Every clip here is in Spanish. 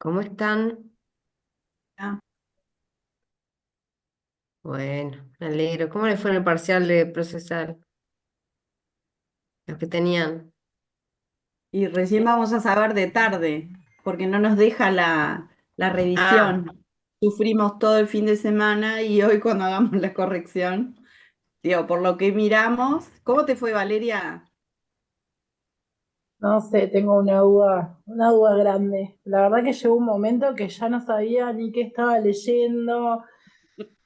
¿Cómo están? Ah, Bueno, me alegro. ¿Cómo les fue en el parcial de procesar? Los que tenían. y recién vamos a saber de tarde, porque no nos deja la Ah, revisión. Sufrimos todo el fin de semana y hoy cuando hagamos la corrección, digo, por lo que miramos, ¿cómo te fue, Valeria? No sé, tengo una duda grande. La verdad que llegó un momento que ya no sabía ni qué estaba leyendo.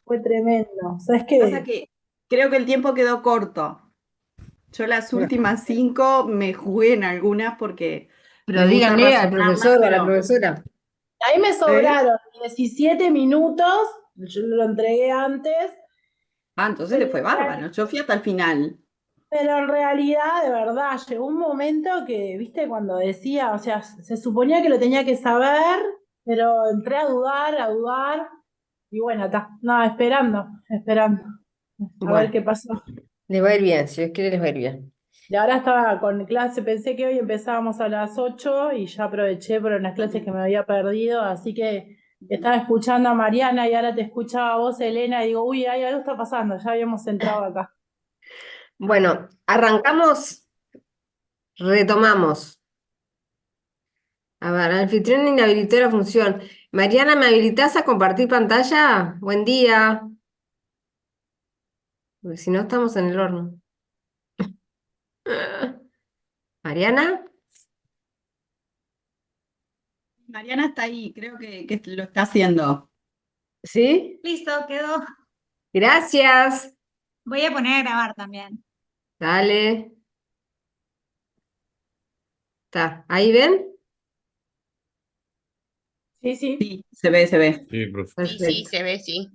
Fue tremendo. ¿Sabes Pasa qué? que creo que el tiempo quedó corto. Yo las últimas 5 me jugué en algunas porque pero me gusta díganle al razonarlas, profesor o a la pero... profesora. Ahí me ¿Eh? sobraron 17 minutos. Yo lo entregué antes, Ah, entonces pero le fue bárbaro. Yo fui hasta el final. pero en realidad, de verdad, llegó un momento que, viste, cuando decía, o sea, se suponía que lo tenía que saber, pero entré a dudar, y bueno, está, no, esperando, a ver Bueno, qué pasó. les va a ir bien, si Dios quiere les va a ir bien. Y ahora estaba con clase, pensé que hoy empezábamos a las 8 y ya aproveché por unas clases que me había perdido, así que estaba escuchando a Mariana y ahora te escuchaba a vos, Elena, y digo, uy, hay algo está pasando, ya habíamos entrado acá. Bueno, arrancamos, retomamos. A ver, anfitrión inhabilitó la función. Mariana, ¿me habilitás a compartir pantalla? Buen día. Porque si no, estamos en el horno. ¿Mariana? Mariana está ahí, creo que lo está haciendo. ¿Sí? Listo, quedó. Gracias. Voy a poner a grabar también. Dale. Está. ¿Ahí ven? Sí, sí. Sí, se ve, se ve. Sí, profe. Sí, sí, Perfecto. se ve, sí.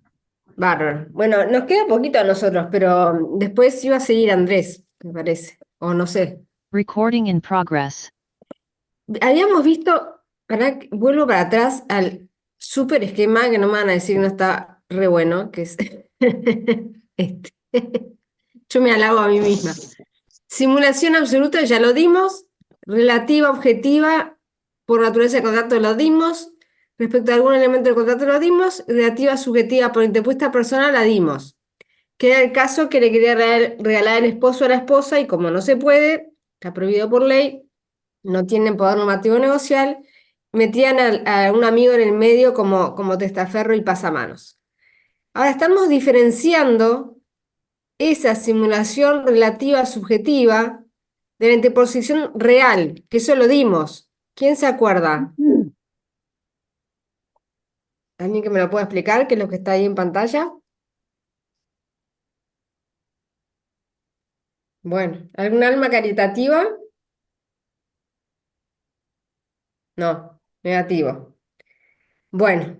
Bárbaro. Bueno, nos queda poquito a nosotros, pero después iba a seguir Andrés, me parece. O no sé. Recording in progress. Habíamos visto, vuelvo para atrás al super esquema, que no me van a decir que no está re bueno, que es este. Yo me halago a mí misma. Simulación absoluta, ya lo dimos. Relativa, objetiva, por naturaleza de contacto lo dimos. Respecto a algún elemento del contacto lo dimos. Relativa, subjetiva, por interpuesta persona la dimos. Que era el caso que le quería regalar el esposo a la esposa y como no se puede, está prohibido por ley, no tienen poder normativo negocial, metían a un amigo en el medio como testaferro y pasamanos. Ahora estamos diferenciando esa simulación relativa subjetiva de la interposición real, que eso lo dimos. ¿Quién se acuerda? ¿Alguien que me lo pueda explicar? ¿Qué es lo que está ahí en pantalla? Bueno, ¿algún alma caritativa? No, negativo. Bueno,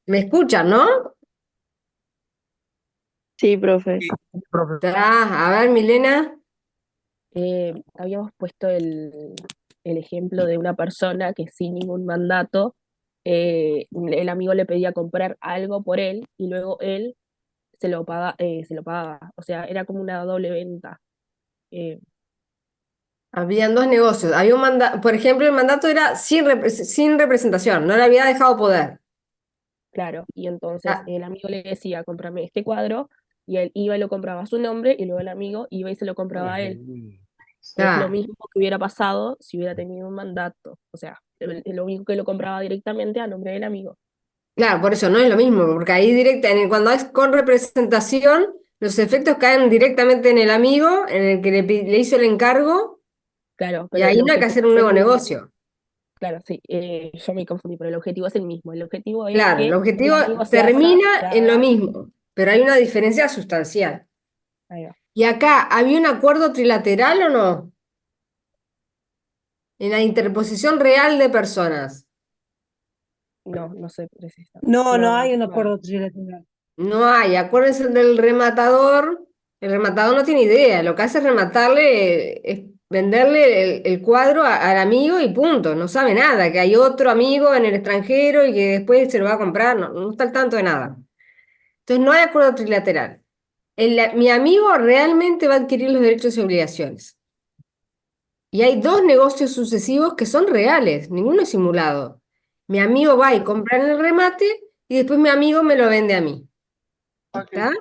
¿me escuchan, no? Sí, profe. A ver, Milena. Habíamos puesto el ejemplo de una persona que sin ningún mandato, el amigo le pedía comprar algo por él y luego él se lo pagaba. O sea, era como una doble venta. Eh, Habían dos negocios. Había un mandato, por ejemplo, el mandato era sin representación, no le había dejado poder. claro, y entonces Ah, el amigo le decía, cómprame este cuadro, y él iba y lo compraba a su nombre, y luego el amigo iba y se lo compraba a él. Es lo ah, mismo que hubiera pasado si hubiera tenido un mandato. O sea, lo único que lo compraba directamente a nombre del amigo. claro, por eso no es lo mismo, porque ahí cuando es con representación, los efectos caen directamente en el amigo, en el que le hizo el encargo, Claro, y pero el ahí no hay que objetivo hacer un es el nuevo mismo. negocio. Claro, sí, yo me confundí, pero el objetivo es el mismo. El objetivo es Claro, el que el objetivo amigo termina se en lo haga. mismo, pero hay una diferencia sustancial. Ahí va. ¿Y acá había un acuerdo trilateral o no? En la interposición real de personas. No, no sé precisamente. No, no No, hay un bueno, acuerdo trilateral. No hay, acuérdense del rematador. El rematador no tiene idea, lo que hace es rematarle, es venderle el cuadro al amigo y punto. No sabe nada, que hay otro amigo en el extranjero y que después se lo va a comprar, no, no está al tanto de nada. Entonces no hay acuerdo trilateral. Mi amigo realmente va a adquirir los derechos y obligaciones. Y hay dos negocios sucesivos que son reales, ninguno es simulado. Mi amigo va y compra en el remate y después mi amigo me lo vende a mí. ¿Está?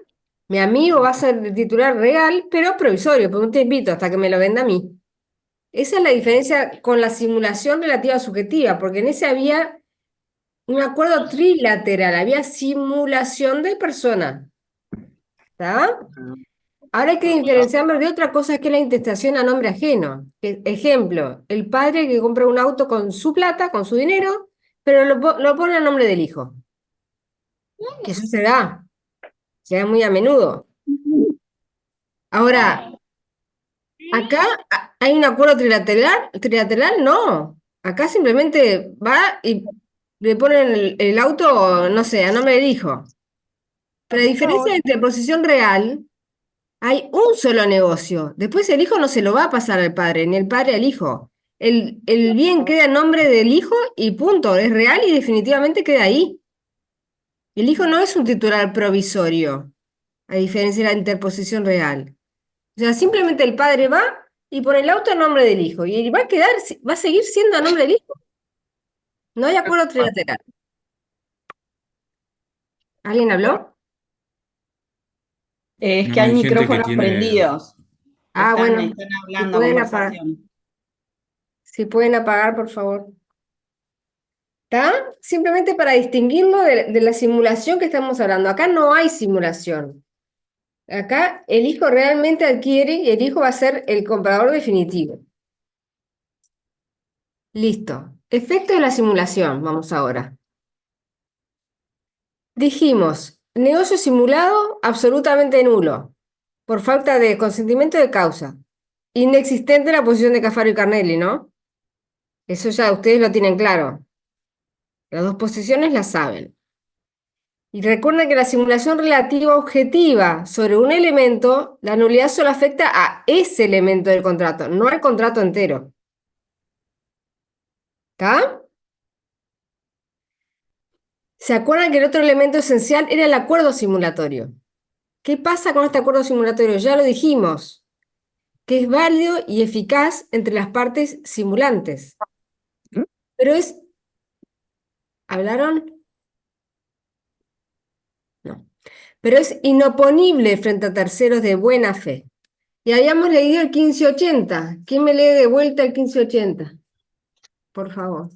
Mi amigo va a ser el titular real, pero provisorio, por un tiempito, hasta que me lo venda a mí. Esa es la diferencia con la simulación relativa subjetiva, porque en ese había un acuerdo trilateral, había simulación de persona. ¿Está? Ahora hay que diferenciarlo de otra cosa que es la intestación a nombre ajeno. Ejemplo, el padre que compra un auto con su plata, con su dinero, pero lo pone a nombre del hijo. Que eso se da muy a menudo. Ahora, acá hay un acuerdo trilateral, no. Acá simplemente va y le ponen el auto, no sé, a nombre del hijo. Pero a diferencia de interposición real, hay un solo negocio. Después el hijo no se lo va a pasar al padre, ni el padre al hijo. El bien queda a nombre del hijo y punto. Es real y definitivamente queda ahí. El hijo no es un titular provisorio, a diferencia de la interposición real. O sea, simplemente el padre va y pone el auto a nombre del hijo. Y va a seguir siendo a nombre del hijo. No hay acuerdo trilateral. ¿Alguien habló? Es No, que hay hay gente que micrófonos tiene. prendidos. Ah, bueno, Están si hablando pueden apagar, conversación. si pueden apagar, por favor. ¿Está? Simplemente para distinguirlo de la simulación que estamos hablando. Acá no hay simulación. Acá el hijo realmente adquiere y el hijo va a ser el comprador definitivo. Listo. Efectos de la simulación, vamos ahora. Dijimos, negocio simulado absolutamente nulo, por falta de consentimiento de causa. Inexistente la posición de Cafaro y Carnelli, ¿no? Eso ya ustedes lo tienen claro. Las dos posiciones las saben. Y recuerden que la simulación relativa objetiva sobre un elemento, la nulidad solo afecta a ese elemento del contrato, no al contrato entero. ¿Está? ¿Se acuerdan que el otro elemento esencial era el acuerdo simulatorio? ¿Qué pasa con este acuerdo simulatorio? Ya lo dijimos, que es válido y eficaz entre las partes simulantes. Pero es... ¿Hablaron? No. Pero es inoponible frente a terceros de buena fe. Y habíamos leído el 1580. ¿Quién me lee de vuelta el 1580? Por favor.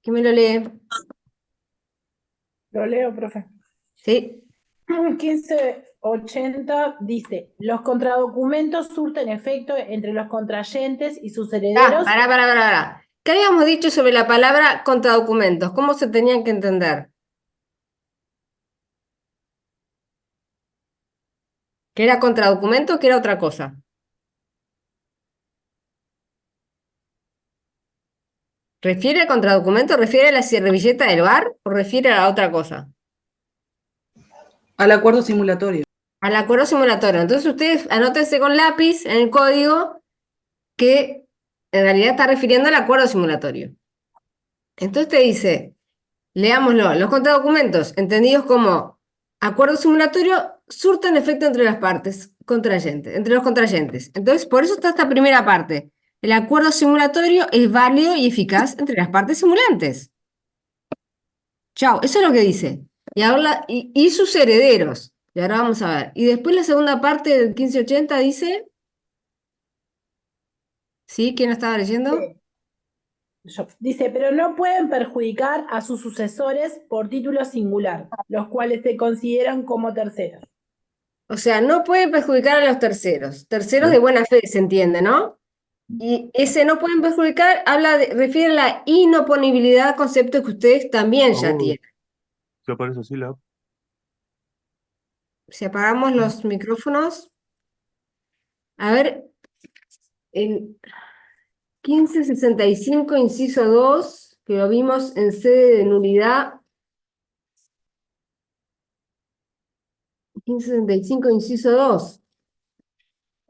¿Quién me lo lee? Lo leo, profe. Sí. 1580 dice, los contradocumentos surten efecto entre los contrayentes y sus Ah, herederos. pará. ¿Qué habíamos dicho sobre la palabra contradocumentos? ¿Cómo se tenían que entender? ¿Que era contradocumento o que era otra cosa? ¿Refiere al contradocumento? ¿Refiere a la servilleta del bar o refiere a la otra cosa? Al acuerdo simulatorio. Al acuerdo simulatorio. Entonces ustedes anótense con lápiz en el código que en realidad está refiriendo al acuerdo simulatorio. Entonces te dice, leámoslo, los contradocumentos, entendidos como acuerdo simulatorio, surten efecto entre las partes contrayentes, entre los contrayentes. Entonces, por eso está esta primera parte. El acuerdo simulatorio es válido y eficaz entre las partes simulantes. Chao, eso es lo que dice. Y ahora y sus herederos. Y ahora vamos a ver. Y después la segunda parte del 1580 dice, ¿sí? ¿Quién lo estaba leyendo? Dice, pero no pueden perjudicar a sus sucesores por título singular, los cuales se consideran como terceros. O sea, no pueden perjudicar a los terceros. Terceros de buena fe, se entiende, ¿no? Y ese no pueden perjudicar, refiere a la inoponibilidad, concepto que ustedes también ya tienen. ¿Qué aparece así la? Si apagamos los micrófonos, a ver, el 1565, inciso 2, que lo vimos en sede de nulidad. 1565, inciso 2.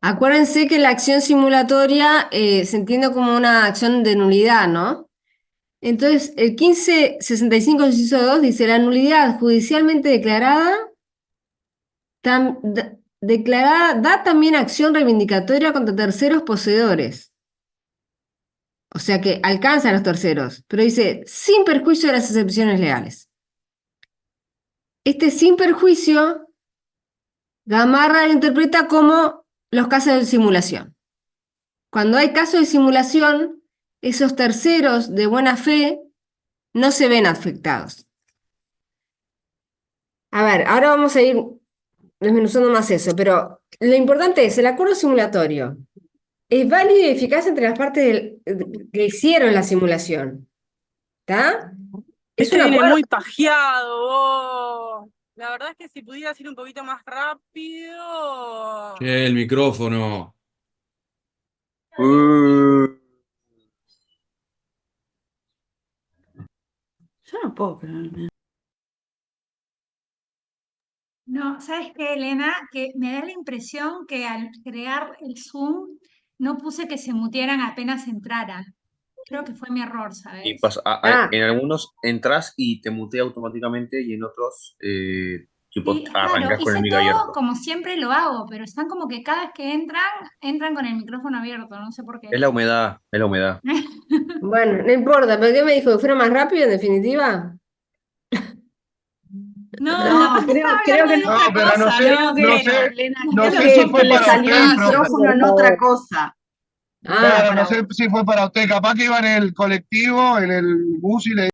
Acuérdense que la acción simulatoria se entiende como una acción de nulidad, ¿no? Entonces, el 1565, inciso 2 dice, la nulidad judicialmente declarada da también acción reivindicatoria contra terceros poseedores. O sea que alcanza a los terceros, pero dice sin perjuicio de las excepciones legales. Este sin perjuicio, Gamarra lo interpreta como los casos de simulación. Cuando hay casos de simulación, esos terceros de buena fe no se ven afectados. A ver, ahora vamos a ir desmenuzando más eso, pero lo importante es el acuerdo simulatorio. Es válido y eficaz entre las partes que hicieron la simulación. ¿Está? Es Este un viene acuerdo. muy pajeado, vos. La verdad es que si pudieras ir un poquito más rápido. Che, el micrófono. Yo no puedo creerme. No, ¿sabes qué, Elena? Que me da la impresión que al crear el Zoom no puse que se mutearan apenas entraran. Creo que fue mi error, Y ¿sabes? en algunos entras y te mutea automáticamente y en otros tipo Sí, es raro. arrancas con el Hice mic todo abierto. como siempre lo hago, pero están como que cada vez que entran con el micrófono abierto, no sé por qué. Es la humedad, es la humedad. Bueno, no importa, pero ¿qué me dijo? ¿Que fuera más rápido en definitiva? No, capaz que estaba Creo que hablando de no. otra pero no cosa, sé, no, no pero sé, Elena, no creo sé si que fue le para salió usted, el profe. micrófono en otra cosa. Ah, Claro, no sé si fue para usted. Capaz que iba en el colectivo, en el bus y le...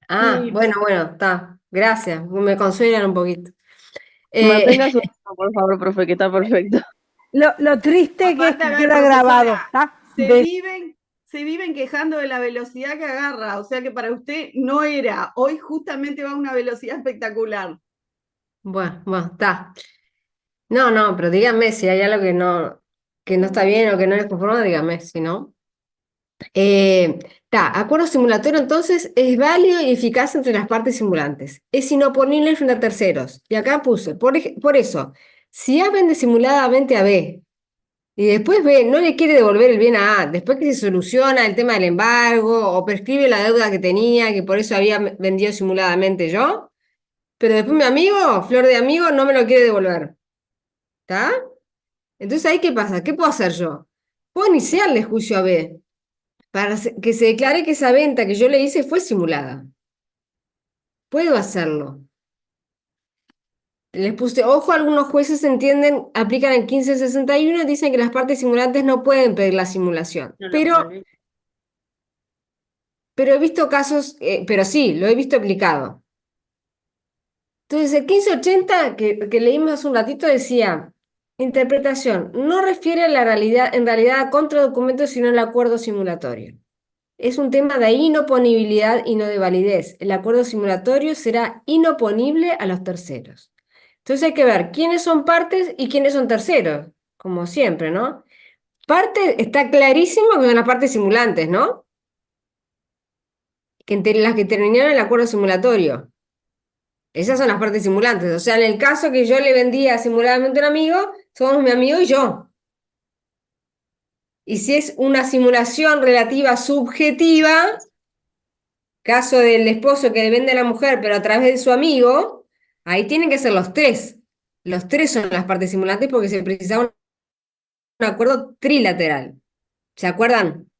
ah, Sí, bueno, está. Gracias, me consuelan un poquito. mantenga su tono, por favor, profe, que está perfecto. Lo triste que es Aparte, a que ver, queda grabado. profesora, ¿Está? se viven quejando de la velocidad que agarra, o sea que para usted no era. Hoy justamente va a una velocidad espectacular. Bueno, está. No, pero díganme si hay algo que no está bien o que no les conforma, díganme, si no. Acuerdo simulatorio entonces es válido y eficaz entre las partes simulantes. Es inoponible frente a terceros. Y acá puse, por eso, si A vende simuladamente a B y después B no le quiere devolver el bien a A, después que se soluciona el tema del embargo o prescribe la deuda que tenía, que por eso había vendido simuladamente yo, pero después mi amigo, flor de amigo, no me lo quiere devolver. ¿Está? Entonces ahí, ¿qué pasa? ¿Qué puedo hacer yo? Puedo iniciarle juicio a B para que se declare que esa venta que yo le hice fue simulada. Puedo hacerlo. Les puse, ojo, algunos jueces entienden, aplican el 1561 y dicen que las partes simulantes no pueden pedir la simulación. Pero he visto casos, pero sí, lo he visto aplicado. Entonces, el 1580 que leímos hace un ratito decía, interpretación, no refiere a la realidad, en realidad a contradocumentos, sino al acuerdo simulatorio. Es un tema de inoponibilidad y no de validez. El acuerdo simulatorio será inoponible a los terceros. Entonces hay que ver quiénes son partes y quiénes son terceros, como siempre, ¿no? Parte, está clarísimo que son las partes simulantes, ¿no? Las que terminaron el acuerdo simulatorio. Esas son las partes simulantes. O sea, en el caso que yo le vendía simuladamente a un amigo, somos mi amigo y yo. Y si es una simulación relativa subjetiva, caso del esposo que le vende a la mujer, pero a través de su amigo, ahí tienen que ser los tres. Los tres son las partes simulantes porque se precisaba un acuerdo trilateral. ¿Se acuerdan?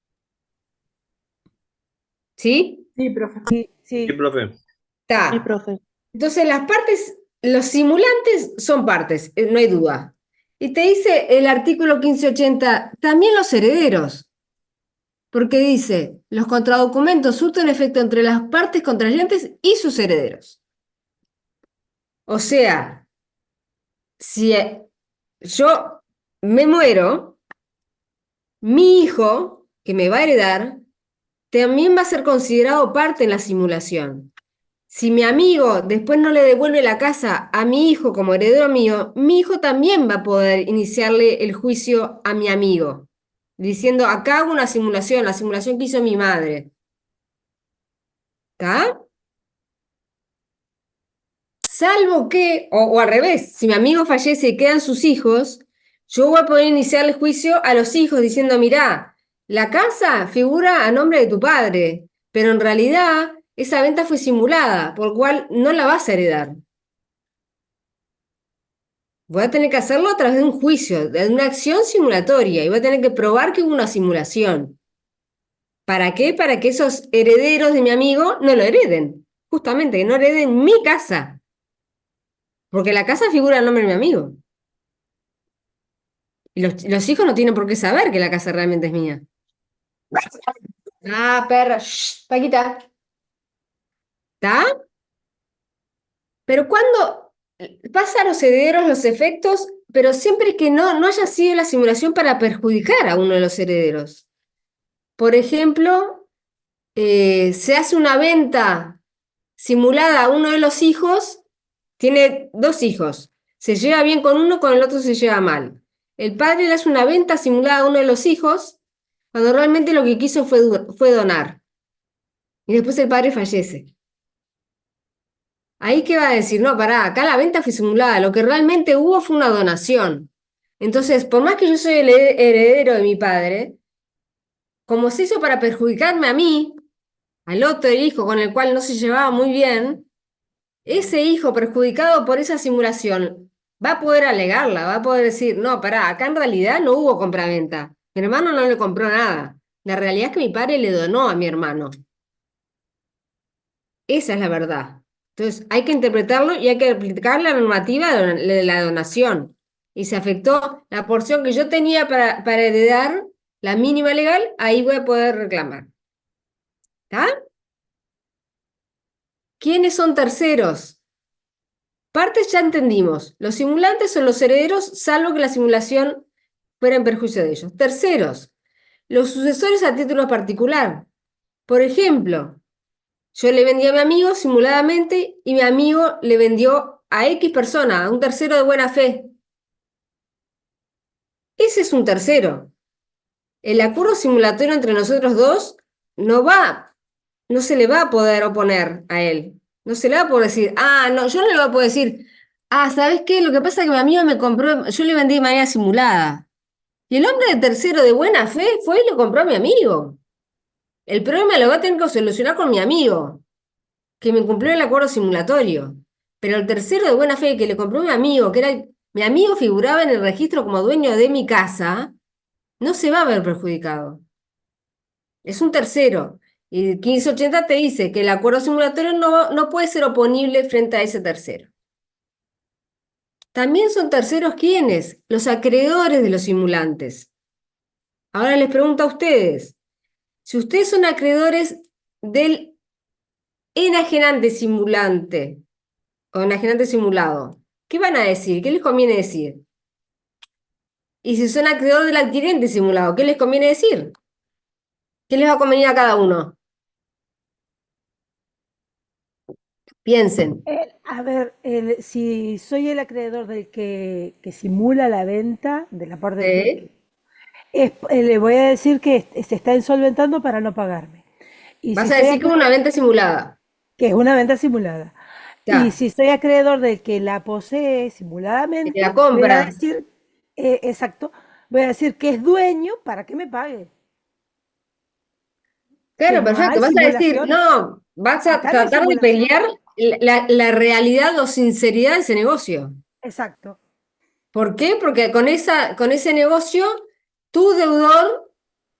¿Sí? Sí, profe. Sí, Sí, sí. profe. Sí, Está. profe. Entonces las partes, los simulantes son partes, no hay duda. Y te dice el artículo 1580, también los herederos. Porque dice, los contradocumentos surten efecto entre las partes contrayentes y sus herederos. O sea, si yo me muero, mi hijo, que me va a heredar, también va a ser considerado parte en la simulación. Si mi amigo después no le devuelve la casa a mi hijo como heredero mío, mi hijo también va a poder iniciarle el juicio a mi amigo, diciendo, acá hago una simulación, la simulación que hizo mi madre. ¿Está? Salvo que, o al revés, si mi amigo fallece y quedan sus hijos, yo voy a poder iniciar el juicio a los hijos diciendo, mirá, la casa figura a nombre de tu padre, pero en realidad esa venta fue simulada, por lo cual no la vas a heredar. Voy a tener que hacerlo a través de un juicio, de una acción simulatoria, y voy a tener que probar que hubo una simulación. ¿Para qué? Para que esos herederos de mi amigo no lo hereden. Justamente, que no hereden mi casa. Porque la casa figura el nombre de mi amigo. Y los hijos no tienen por qué saber que la casa realmente es mía. Ah, perra, shh, Paquita. ¿Está? Pero cuando pasa a los herederos los efectos, pero siempre que no haya sido la simulación para perjudicar a uno de los herederos. Por ejemplo, se hace una venta simulada a uno de los hijos, tiene dos hijos, se lleva bien con uno, con el otro se lleva mal. El padre le hace una venta simulada a uno de los hijos, cuando realmente lo que quiso fue donar. Y después el padre fallece. Ahí qué va a decir, no, pará, acá la venta fue simulada, lo que realmente hubo fue una donación. Entonces, por más que yo soy el heredero de mi padre, como se hizo para perjudicarme a mí, al otro hijo con el cual no se llevaba muy bien, ese hijo perjudicado por esa simulación va a poder alegarla, va a poder decir, no, pará, acá en realidad no hubo compraventa. Mi hermano no le compró nada. La realidad es que mi padre le donó a mi hermano. Esa es la verdad. Entonces, hay que interpretarlo y hay que aplicar la normativa de la donación. Y se afectó la porción que yo tenía para heredar, la mínima legal, ahí voy a poder reclamar. ¿Está? ¿Quiénes son terceros? Partes ya entendimos. Los simulantes son los herederos, salvo que la simulación fuera en perjuicio de ellos. Terceros, los sucesores a título particular. Por ejemplo, yo le vendí a mi amigo simuladamente y mi amigo le vendió a X persona, a un tercero de buena fe. Ese es un tercero. El acuerdo simulatorio entre nosotros dos no se le va a poder oponer a él. No se le va a poder decir, no, yo no le voy a poder decir, ¿sabes qué? Lo que pasa es que mi amigo me compró, yo le vendí de manera simulada. Y el hombre de tercero de buena fe fue y lo compró a mi amigo. El problema lo va a tener que solucionar con mi amigo, que me cumplió el acuerdo simulatorio. Pero el tercero de buena fe que le compró a mi amigo, mi amigo figuraba en el registro como dueño de mi casa, no se va a ver perjudicado. Es un tercero. Y el 1580 te dice que el acuerdo simulatorio no puede ser oponible frente a ese tercero. También son terceros ¿quiénes? Los acreedores de los simulantes. Ahora les pregunto a ustedes, si ustedes son acreedores del enajenante simulante o enajenante simulado, ¿qué van a decir? ¿Qué les conviene decir? Y si son acreedores del adquirente simulado, ¿qué les conviene decir? ¿Qué les va a convenir a cada uno? Piensen. A ver, si soy el acreedor del que simula la venta, de la parte le voy a decir que se está insolventando para no pagarme. Y Vas si a soy decir que es una venta simulada. que es una venta simulada. Ya. Y si soy acreedor del que la posee simuladamente, Que la voy a compra. decir, exacto, voy a decir que es dueño para que me pague. Claro, Que no perfecto. hay Vas a decir, simulación. no, vas a Acá no hay tratar de simulación. pelear la realidad o sinceridad de ese negocio. Exacto. ¿Por qué? Porque con ese negocio, tu deudor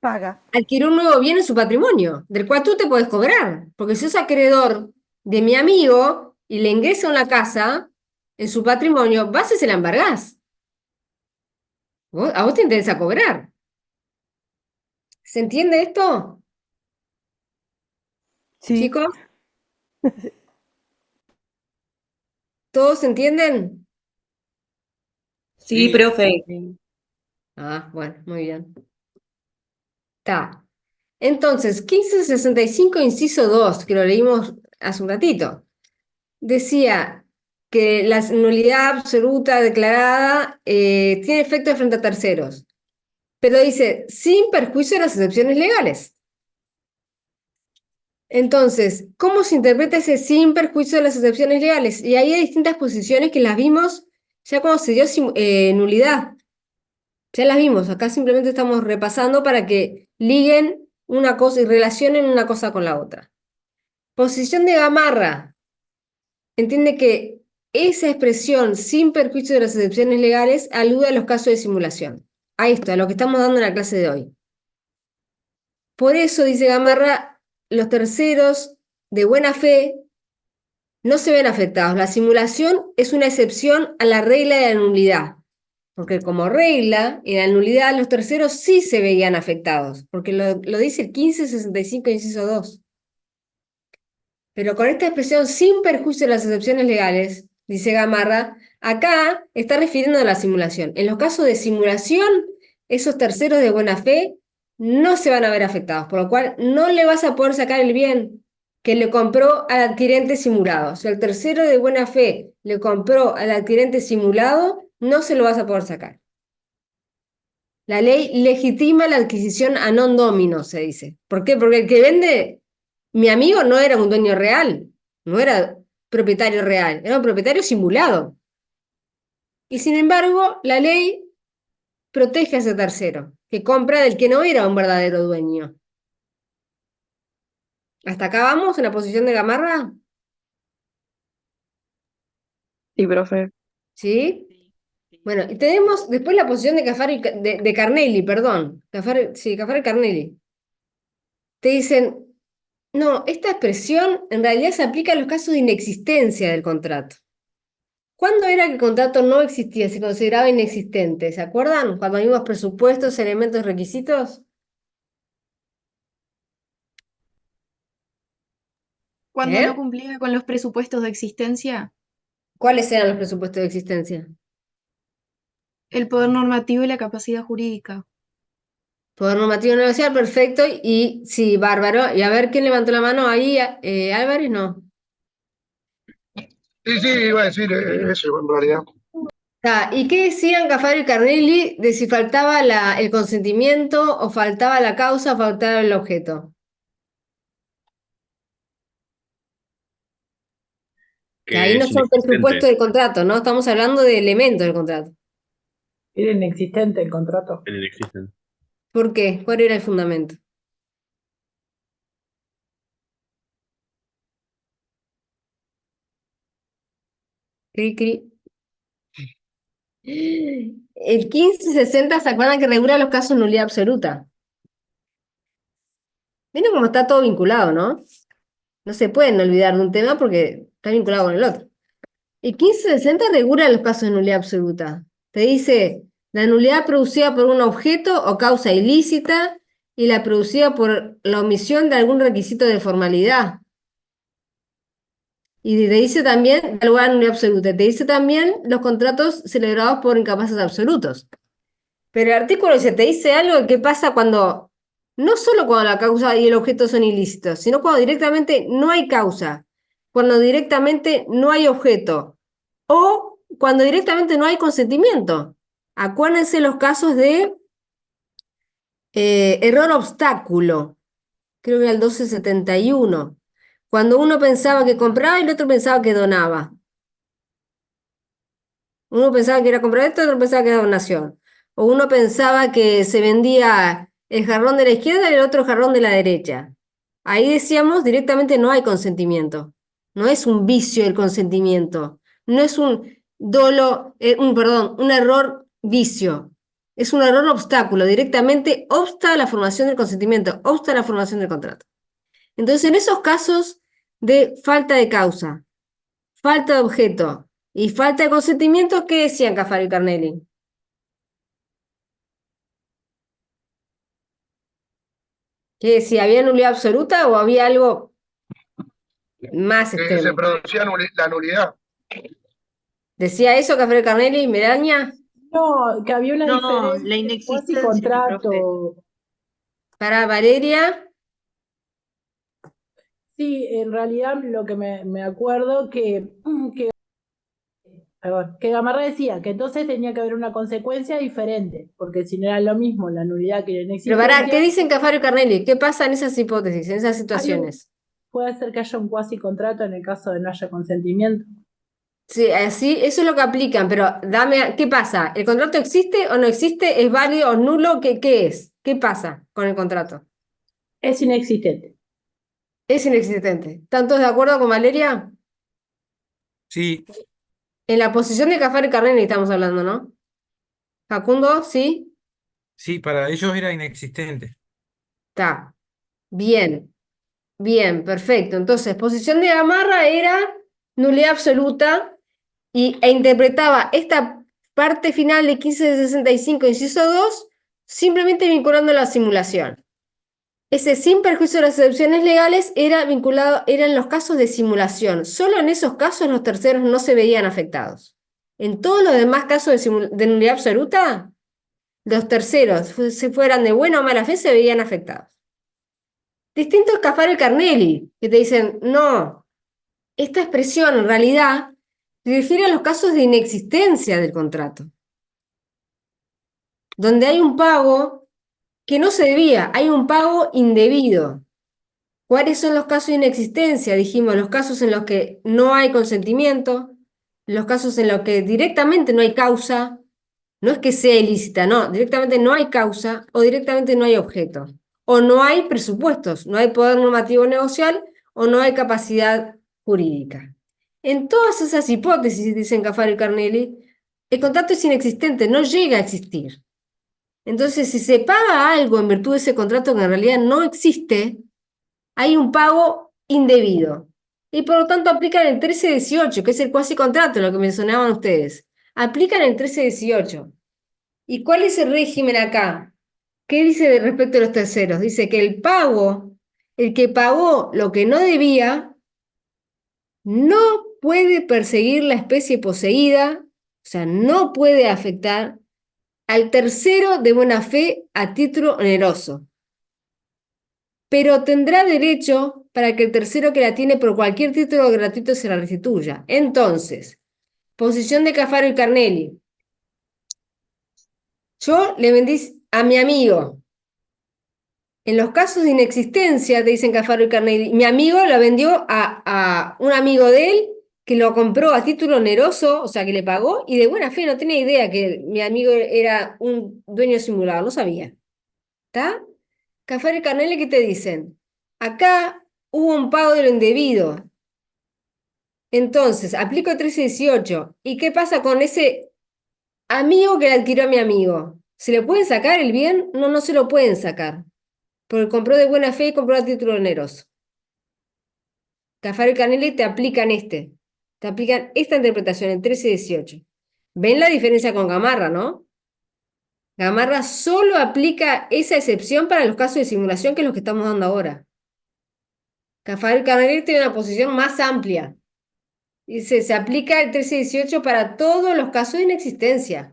Paga. adquirió un nuevo bien en su patrimonio, del cual tú te puedes cobrar. Porque si sos acreedor de mi amigo y le ingresa una casa en su patrimonio, vas y se la embargás. A vos te interesa cobrar. ¿Se entiende esto, Sí. chicos? ¿Todos entienden? Sí, profe. Bueno, muy bien. Está. Entonces, 1565, inciso 2, que lo leímos hace un ratito, decía que la nulidad absoluta declarada tiene efecto frente a terceros, pero dice, sin perjuicio de las excepciones legales. Entonces, ¿cómo se interpreta ese sin perjuicio de las excepciones legales? Y ahí hay distintas posiciones que las vimos ya cuando se dio nulidad. Ya las vimos, acá simplemente estamos repasando para que liguen una cosa y relacionen una cosa con la otra. Posición de Gamarra. Entiende que esa expresión sin perjuicio de las excepciones legales alude a los casos de simulación. A esto, a lo que estamos dando en la clase de hoy. Por eso, dice Gamarra, los terceros de buena fe no se ven afectados. La simulación es una excepción a la regla de la nulidad, porque como regla, en la nulidad los terceros sí se veían afectados, porque lo dice el 1565, inciso 2. Pero con esta expresión, sin perjuicio de las excepciones legales, dice Gamarra, acá está refiriendo a la simulación. En los casos de simulación, esos terceros de buena fe no se van a ver afectados, por lo cual no le vas a poder sacar el bien que le compró al adquirente simulado. Si el tercero de buena fe le compró al adquirente simulado, no se lo vas a poder sacar. La ley legitima la adquisición a non domino, se dice. ¿Por qué? Porque el que vende, mi amigo no era un dueño real, no era propietario real, era un propietario simulado. Y sin embargo, la ley protege a ese tercero, que compra del que no era un verdadero dueño. ¿Hasta acá vamos en la posición de Gamarra? Sí, profe. ¿Sí? Bueno, y tenemos después la posición de Cafaro de Carnelli, perdón. Sí, Cafaro y Carnelli. Te dicen, no, esta expresión en realidad se aplica a los casos de inexistencia del contrato. ¿Cuándo era que el contrato no existía? Se consideraba inexistente. ¿Se acuerdan? Cuando vimos presupuestos, elementos, requisitos. Cuando no ¿Eh? cumplía con los presupuestos de existencia, ¿Cuáles eran los presupuestos de existencia? el poder normativo y la capacidad jurídica. Poder normativo negociar, perfecto. Y sí, bárbaro. Y a ver quién levantó la mano ahí. Álvarez, no. Sí, sí, iba a decir eso en realidad. ¿Y qué decían Cafaro y Carnelli de si faltaba el consentimiento o faltaba la causa o faltaba el objeto? Que ahí Que no es son presupuestos inexistente, del contrato, ¿no? Estamos hablando de elementos del contrato. Era inexistente el contrato. el inexistente. ¿Por qué? ¿Cuál era el fundamento? Cri, cri. El 1560, ¿se acuerdan que regula los casos de nulidad absoluta? Miren cómo está todo vinculado, ¿no? No se pueden olvidar de un tema porque está vinculado con el otro. El 1560 regula los casos de nulidad absoluta. Te dice la nulidad producida por un objeto o causa ilícita y la producida por la omisión de algún requisito de formalidad. Y te dice también, da lugar a nulidad absoluta, te dice también los contratos celebrados por incapaces absolutos. Pero el artículo dice, te dice algo de qué pasa cuando, no solo cuando la causa y el objeto son ilícitos, sino cuando directamente no hay causa, cuando directamente no hay objeto, o cuando directamente no hay consentimiento. Acuérdense los casos de error obstáculo, creo que era el 1271, cuando uno pensaba que compraba y el otro pensaba que donaba. Uno pensaba que era comprar esto, otro pensaba que era donación. O uno pensaba que se vendía el jarrón de la izquierda y el otro jarrón de la derecha. Ahí decíamos directamente no hay consentimiento. No es un vicio el consentimiento. No es un perdón, un error vicio. Es un error obstáculo. Directamente obsta la formación del consentimiento, obsta la formación del contrato. Entonces, en esos casos de falta de causa, falta de objeto y falta de consentimiento, ¿qué decían Cafaro y Carnelli? ¿Qué decía? ¿Había nulidad absoluta o había algo más Se extremo? producía la nulidad. ¿Decía eso Cafaro y Carnelli, Meraña? No, que había una No, la diferencia, cuasi inexistencia, profe. contrato. Para Valeria, Sí, en realidad lo que me acuerdo que Gamarra decía que entonces tenía que haber una consecuencia diferente, porque si no era lo mismo la nulidad que la pero pará, ¿qué inexistencia, dicen Cafaro y Carnelli? ¿Qué pasa en esas hipótesis, en esas hay situaciones? puede ser que haya un cuasi contrato en el caso de no haya consentimiento. Sí, así, eso es lo que aplican, pero ¿qué pasa? ¿El contrato existe o no existe? ¿Es válido o nulo? ¿Qué es? ¿Qué pasa con el contrato? Es inexistente. Es inexistente. ¿Están todos de acuerdo con Valeria? Sí, En la posición de Cafaro y Carnelli estamos hablando, ¿no? Facundo, ¿sí? sí, para ellos era inexistente. Está. Bien, bien, perfecto. Entonces, posición de Gamarra era nulidad absoluta e interpretaba esta parte final de 1565, inciso 2, simplemente vinculando a la simulación. Ese sin perjuicio de las excepciones legales era vinculado, eran los casos de simulación. Solo en esos casos los terceros no se veían afectados. En todos los demás casos de nulidad absoluta, los terceros, si fueran de buena o mala fe, se veían afectados. Distinto es Cafaro y Carnelli, que te dicen, no, esta expresión en realidad se refiere a los casos de inexistencia del contrato, donde hay un pago que no se debía, hay un pago indebido. ¿Cuáles son los casos de inexistencia? Dijimos, los casos en los que no hay consentimiento, los casos en los que directamente no hay causa, no es que sea ilícita, no, directamente no hay causa o directamente no hay objeto, o no hay presupuestos, no hay poder normativo negocial o no hay capacidad jurídica. En todas esas hipótesis, dicen Cafaro y Carnelli, el contrato es inexistente, no llega a existir. Entonces, si se paga algo en virtud de ese contrato que en realidad no existe, hay un pago indebido. Y por lo tanto aplican el 1318, que es el cuasi contrato, lo que mencionaban ustedes. Aplican el 1318. ¿Y cuál es el régimen acá? ¿Qué dice respecto a los terceros? Dice que el que pagó lo que no debía, no puede perseguir la especie poseída, o sea, no puede afectar al tercero de buena fe a título oneroso, pero tendrá derecho para que el tercero que la tiene por cualquier título gratuito se la restituya. Entonces, posición de Cafaro y Carnelli. Yo le vendí a mi amigo. En los casos de inexistencia, te dicen Cafaro y Carnelli, mi amigo lo vendió a un amigo de él que lo compró a título oneroso, o sea, que le pagó, y de buena fe no tenía idea que mi amigo era un dueño simulado, no sabía. ¿Está? Cafaro y Carnelli, ¿qué te dicen? Acá hubo un pago de lo indebido. Entonces, aplico 1318. ¿Y qué pasa con ese amigo que le adquirió a mi amigo? ¿Se le pueden sacar el bien? No, no se lo pueden sacar. Porque compró de buena fe y compró a título oneroso. Cafaro y Carnelli te aplican esta interpretación, el 1318. ¿Ven la diferencia con Gamarra, no? Gamarra solo aplica esa excepción para los casos de simulación que es los que estamos dando ahora. Cafaro y Carnelli tiene una posición más amplia. Dice, se aplica el 1318 para todos los casos de inexistencia.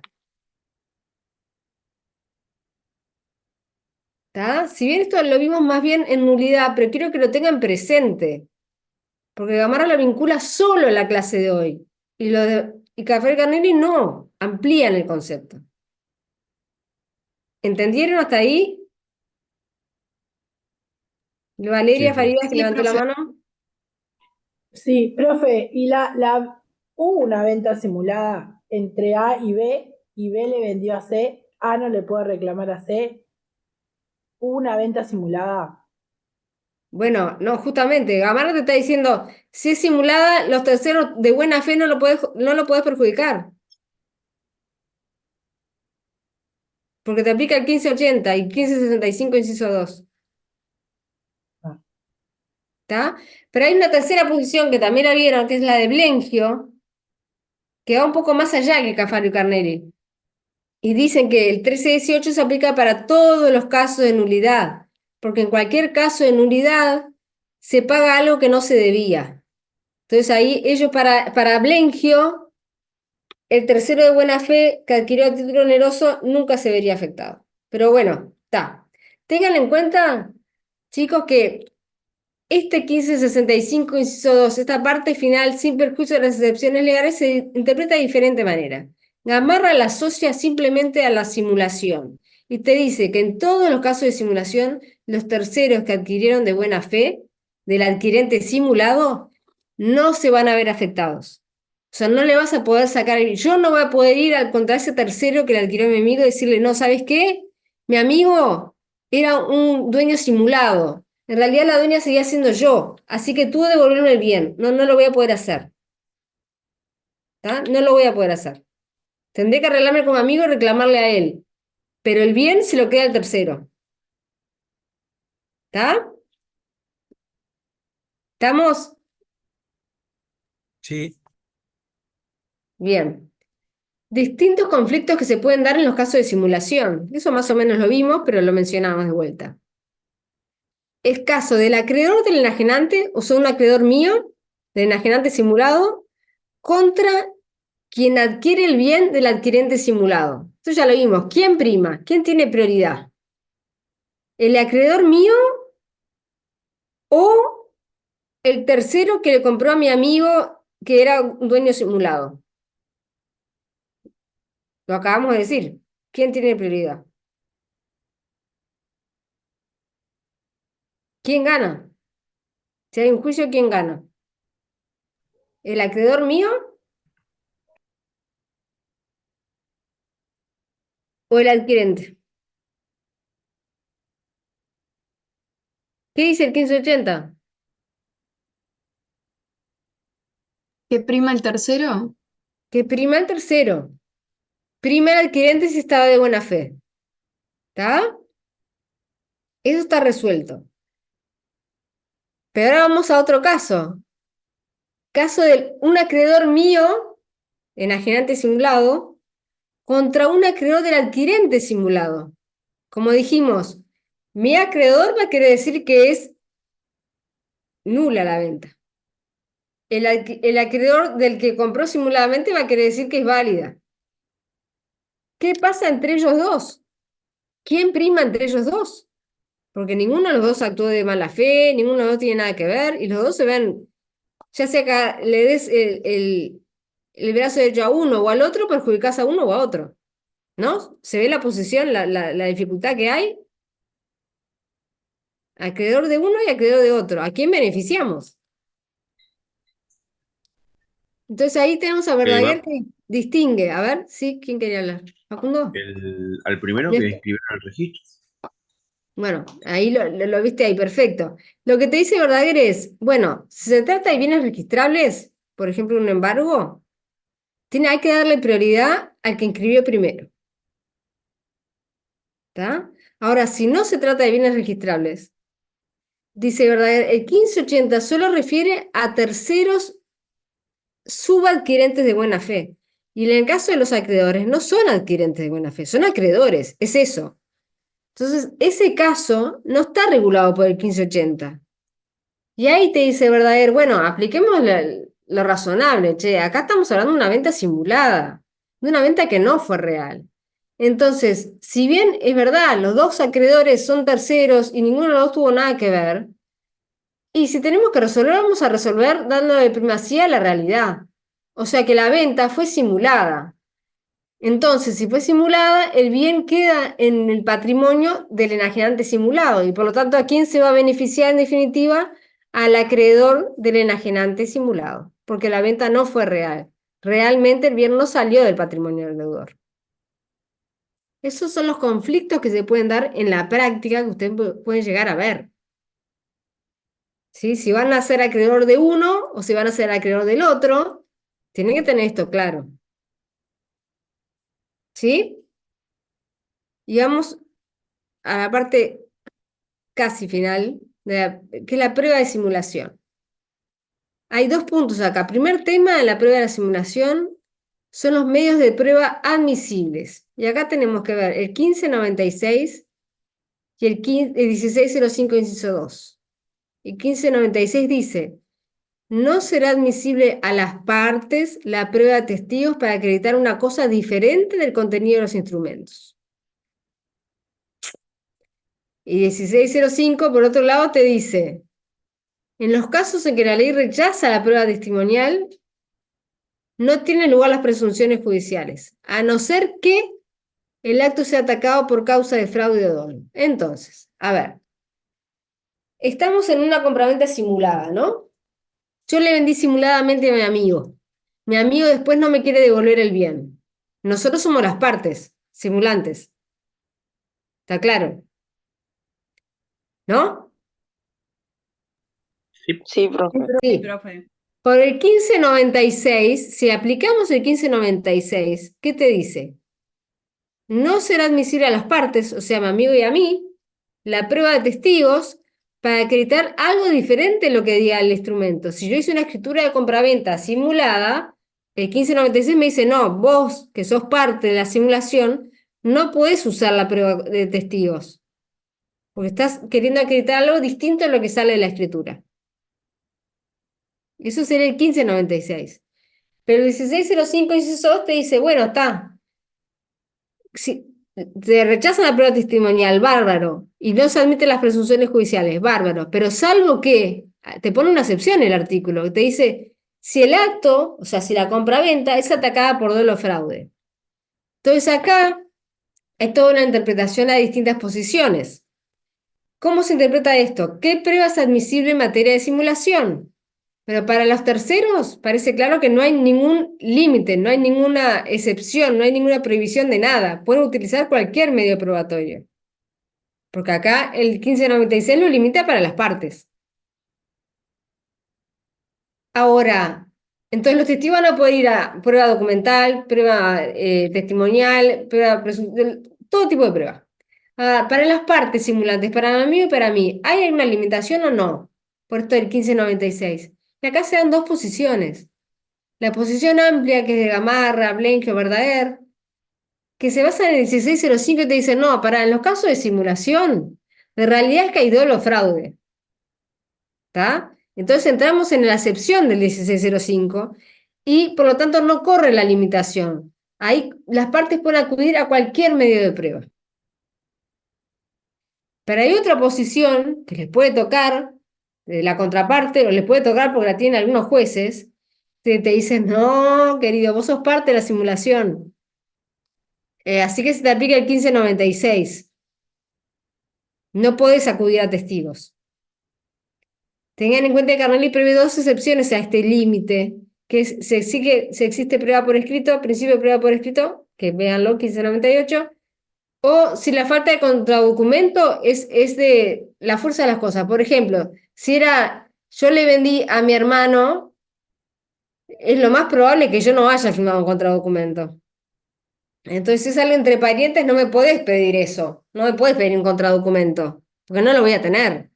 ¿Está? Si bien esto lo vimos más bien en nulidad, pero quiero que lo tengan presente. Porque Gamarra lo vincula solo en la clase de hoy. Y Café Carnelli no, amplían el concepto. ¿Entendieron hasta ahí? Valeria Sí, profe. Faridas, que Sí, levantó la profe. mano. Sí, profe, hubo una venta simulada entre A y B le vendió a C, A no le puede reclamar a C, hubo una venta simulada. Bueno, no, justamente, Gamarra te está diciendo, si es simulada, los terceros de buena fe no lo podés perjudicar. Porque te aplica el 1580 y 1565, inciso 2. ¿Está? Pero hay una tercera posición que también la vieron, que es la de Blengio, que va un poco más allá que Cafaro y Carnelli. Y dicen que el 1318 se aplica para todos los casos de nulidad, porque en cualquier caso de nulidad se paga algo que no se debía. Entonces ahí ellos para Blengio, el tercero de buena fe que adquirió a título oneroso nunca se vería afectado. Pero bueno, está. Tengan en cuenta, chicos, que este 1565, inciso 2, esta parte final, sin perjuicio de las excepciones legales, se interpreta de diferente manera. Gamarra la asocia simplemente a la simulación y te dice que en todos los casos de simulación, los terceros que adquirieron de buena fe del adquirente simulado no se van a ver afectados. O sea, no le vas a poder sacar, yo no voy a poder ir contra ese tercero que le adquirió a mi amigo y decirle, no, ¿sabes qué? Mi amigo era un dueño simulado. En realidad la dueña seguía siendo yo, así que tú devolverme el bien. No, no lo voy a poder hacer. ¿Tá? No lo voy a poder hacer. Tendré que arreglarme con mi amigo y reclamarle a él. Pero el bien se lo queda al tercero. ¿Está? ¿Estamos? Sí. Bien. Distintos conflictos que se pueden dar en los casos de simulación. Eso más o menos lo vimos, pero lo mencionamos de vuelta. ¿Es caso del acreedor del enajenante, o sea, un acreedor mío, del enajenante simulado, contra quien adquiere el bien del adquirente simulado? Esto ya lo vimos. ¿Quién prima? ¿Quién tiene prioridad? ¿El acreedor mío o el tercero que le compró a mi amigo que era un dueño simulado? Lo acabamos de decir. ¿Quién tiene prioridad? ¿Quién gana? Si hay un juicio, ¿quién gana? ¿El acreedor mío o el adquirente? ¿Qué dice el 1580? ¿Qué prima el tercero? Que prima el tercero. Prima el adquirente si estaba de buena fe. ¿Está? Eso está resuelto. Pero ahora vamos a otro caso. Caso de un acreedor mío, enajenante simulado, contra un acreedor del adquirente simulado. Como dijimos, mi acreedor va a querer decir que es nula la venta. El acreedor del que compró simuladamente va a querer decir que es válida. ¿Qué pasa entre ellos dos? ¿Quién prima entre ellos dos? Porque ninguno de los dos actuó de mala fe, ninguno de los dos tiene nada que ver, y los dos se ven, ya sea que le des el brazo derecho a uno o al otro, perjudicás a uno o a otro. ¿No? ¿Se ve la posición, la dificultad que hay? Acreedor de uno y acreedor de otro. ¿A quién beneficiamos? Entonces ahí tenemos a Verdaguer que distingue. A ver, sí, ¿quién quería hablar? ¿Facundo? Al primero que inscribieron al registro. Bueno, ahí lo viste ahí, perfecto. Lo que te dice Verdaguer es, bueno, si se trata de bienes registrables, por ejemplo, un embargo, hay que darle prioridad al que inscribió primero. ¿Está? Ahora, si no se trata de bienes registrables, dice Verdaguer, el 1580 solo refiere a terceros subadquirentes de buena fe. Y en el caso de los acreedores, no son adquirentes de buena fe, son acreedores, es eso. Entonces, ese caso no está regulado por el 1580. Y ahí te dice Verdaguer, bueno, apliquemos lo razonable, che, acá estamos hablando de una venta simulada, de una venta que no fue real. Entonces, si bien es verdad, los dos acreedores son terceros y ninguno de los dos tuvo nada que ver, y si tenemos que resolver, vamos a resolver dándole primacía a la realidad. O sea que la venta fue simulada. Entonces, si fue simulada, el bien queda en el patrimonio del enajenante simulado y por lo tanto, ¿a quién se va a beneficiar en definitiva? Al acreedor del enajenante simulado, porque la venta no fue real. Realmente el bien no salió del patrimonio del deudor. Esos son los conflictos que se pueden dar en la práctica que ustedes pueden llegar a ver. ¿Sí? Si van a ser acreedor de uno o si van a ser acreedor del otro, tienen que tener esto claro. ¿Sí? Y vamos a la parte casi final, que es la prueba de simulación. Hay dos puntos acá. Primer tema de la prueba de la simulación son los medios de prueba admisibles. Y acá tenemos que ver el 1596 y el 1605, inciso 2. El 1596 dice, no será admisible a las partes la prueba de testigos para acreditar una cosa diferente del contenido de los instrumentos. Y 1605, por otro lado, te dice, en los casos en que la ley rechaza la prueba testimonial, no tienen lugar las presunciones judiciales, a no ser que el acto sea atacado por causa de fraude o dolo. Entonces, a ver, estamos en una compraventa simulada, ¿no? Yo le vendí simuladamente a mi amigo. Mi amigo después no me quiere devolver el bien. Nosotros somos las partes, simulantes. ¿Está claro? ¿No? Sí, profe. Sí, profe. Por el 1596, si aplicamos el 1596, ¿qué te dice? No será admisible a las partes, o sea, a mi amigo y a mí, la prueba de testigos para acreditar algo diferente de lo que diga el instrumento. Si yo hice una escritura de compraventa simulada, el 1596 me dice, no, vos que sos parte de la simulación, no podés usar la prueba de testigos, porque estás queriendo acreditar algo distinto a lo que sale de la escritura. Eso sería el 1596. Pero el 1605 inciso 2 te dice, bueno, está, si te rechazan la prueba testimonial, bárbaro, y no se admiten las presunciones judiciales, bárbaro, pero salvo que, te pone una excepción el artículo, que te dice, si el acto, o sea, si la compraventa es atacada por dolo o fraude. Entonces acá es toda una interpretación a distintas posiciones. ¿Cómo se interpreta esto? ¿Qué prueba es admisible en materia de simulación? Pero para los terceros parece claro que no hay ningún límite, no hay ninguna excepción, no hay ninguna prohibición de nada. Pueden utilizar cualquier medio probatorio. Porque acá el 1596 lo limita para las partes. Ahora, entonces los testigos van a poder ir a prueba documental, prueba testimonial, prueba todo tipo de prueba. Para las partes simulantes, para mí y para mí, ¿hay alguna limitación o no? Por esto del 1596. Y acá se dan dos posiciones. La posición amplia, que es de Gamarra, Blenque o Verdaguer, que se basa en el 1605 y te dice, no, en los casos de simulación, de realidad es que hay dolo o fraude. ¿Está? Entonces entramos en la acepción del 1605 y por lo tanto no corre la limitación. Ahí las partes pueden acudir a cualquier medio de prueba. Pero hay otra posición que les puede tocar, de la contraparte, o les puede tocar porque la tienen algunos jueces, que te dicen, no, querido, vos sos parte de la simulación. Así que se te aplica el 1596. No podés acudir a testigos. Tengan en cuenta que Carnelli prevé dos excepciones a este límite, que es, se existe prueba por escrito, principio de prueba por escrito, que véanlo, 1598, o si la falta de contradocumento es de la fuerza de las cosas. Por ejemplo, si era, yo le vendí a mi hermano, es lo más probable que yo no haya firmado un contradocumento. Entonces, si es algo entre parientes, no me podés pedir eso. No me podés pedir un contradocumento, porque no lo voy a tener.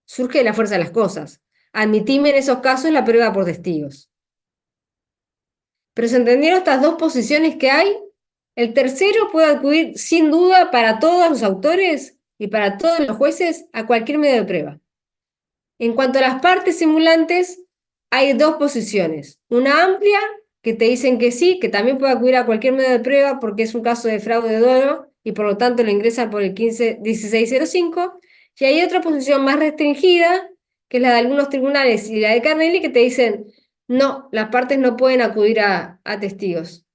Surge de la fuerza de las cosas. Admitime en esos casos la prueba por testigos. Pero ¿se entendieron estas dos posiciones que hay? El tercero puede acudir sin duda para todos los autores y para todos los jueces a cualquier medio de prueba. En cuanto a las partes simulantes, hay dos posiciones. Una amplia, que te dicen que sí, que también puede acudir a cualquier medio de prueba porque es un caso de fraude de dolo y por lo tanto lo ingresan por el 1605. Y hay otra posición más restringida, que es la de algunos tribunales y la de Carnelli, que te dicen, no, las partes no pueden acudir a testigos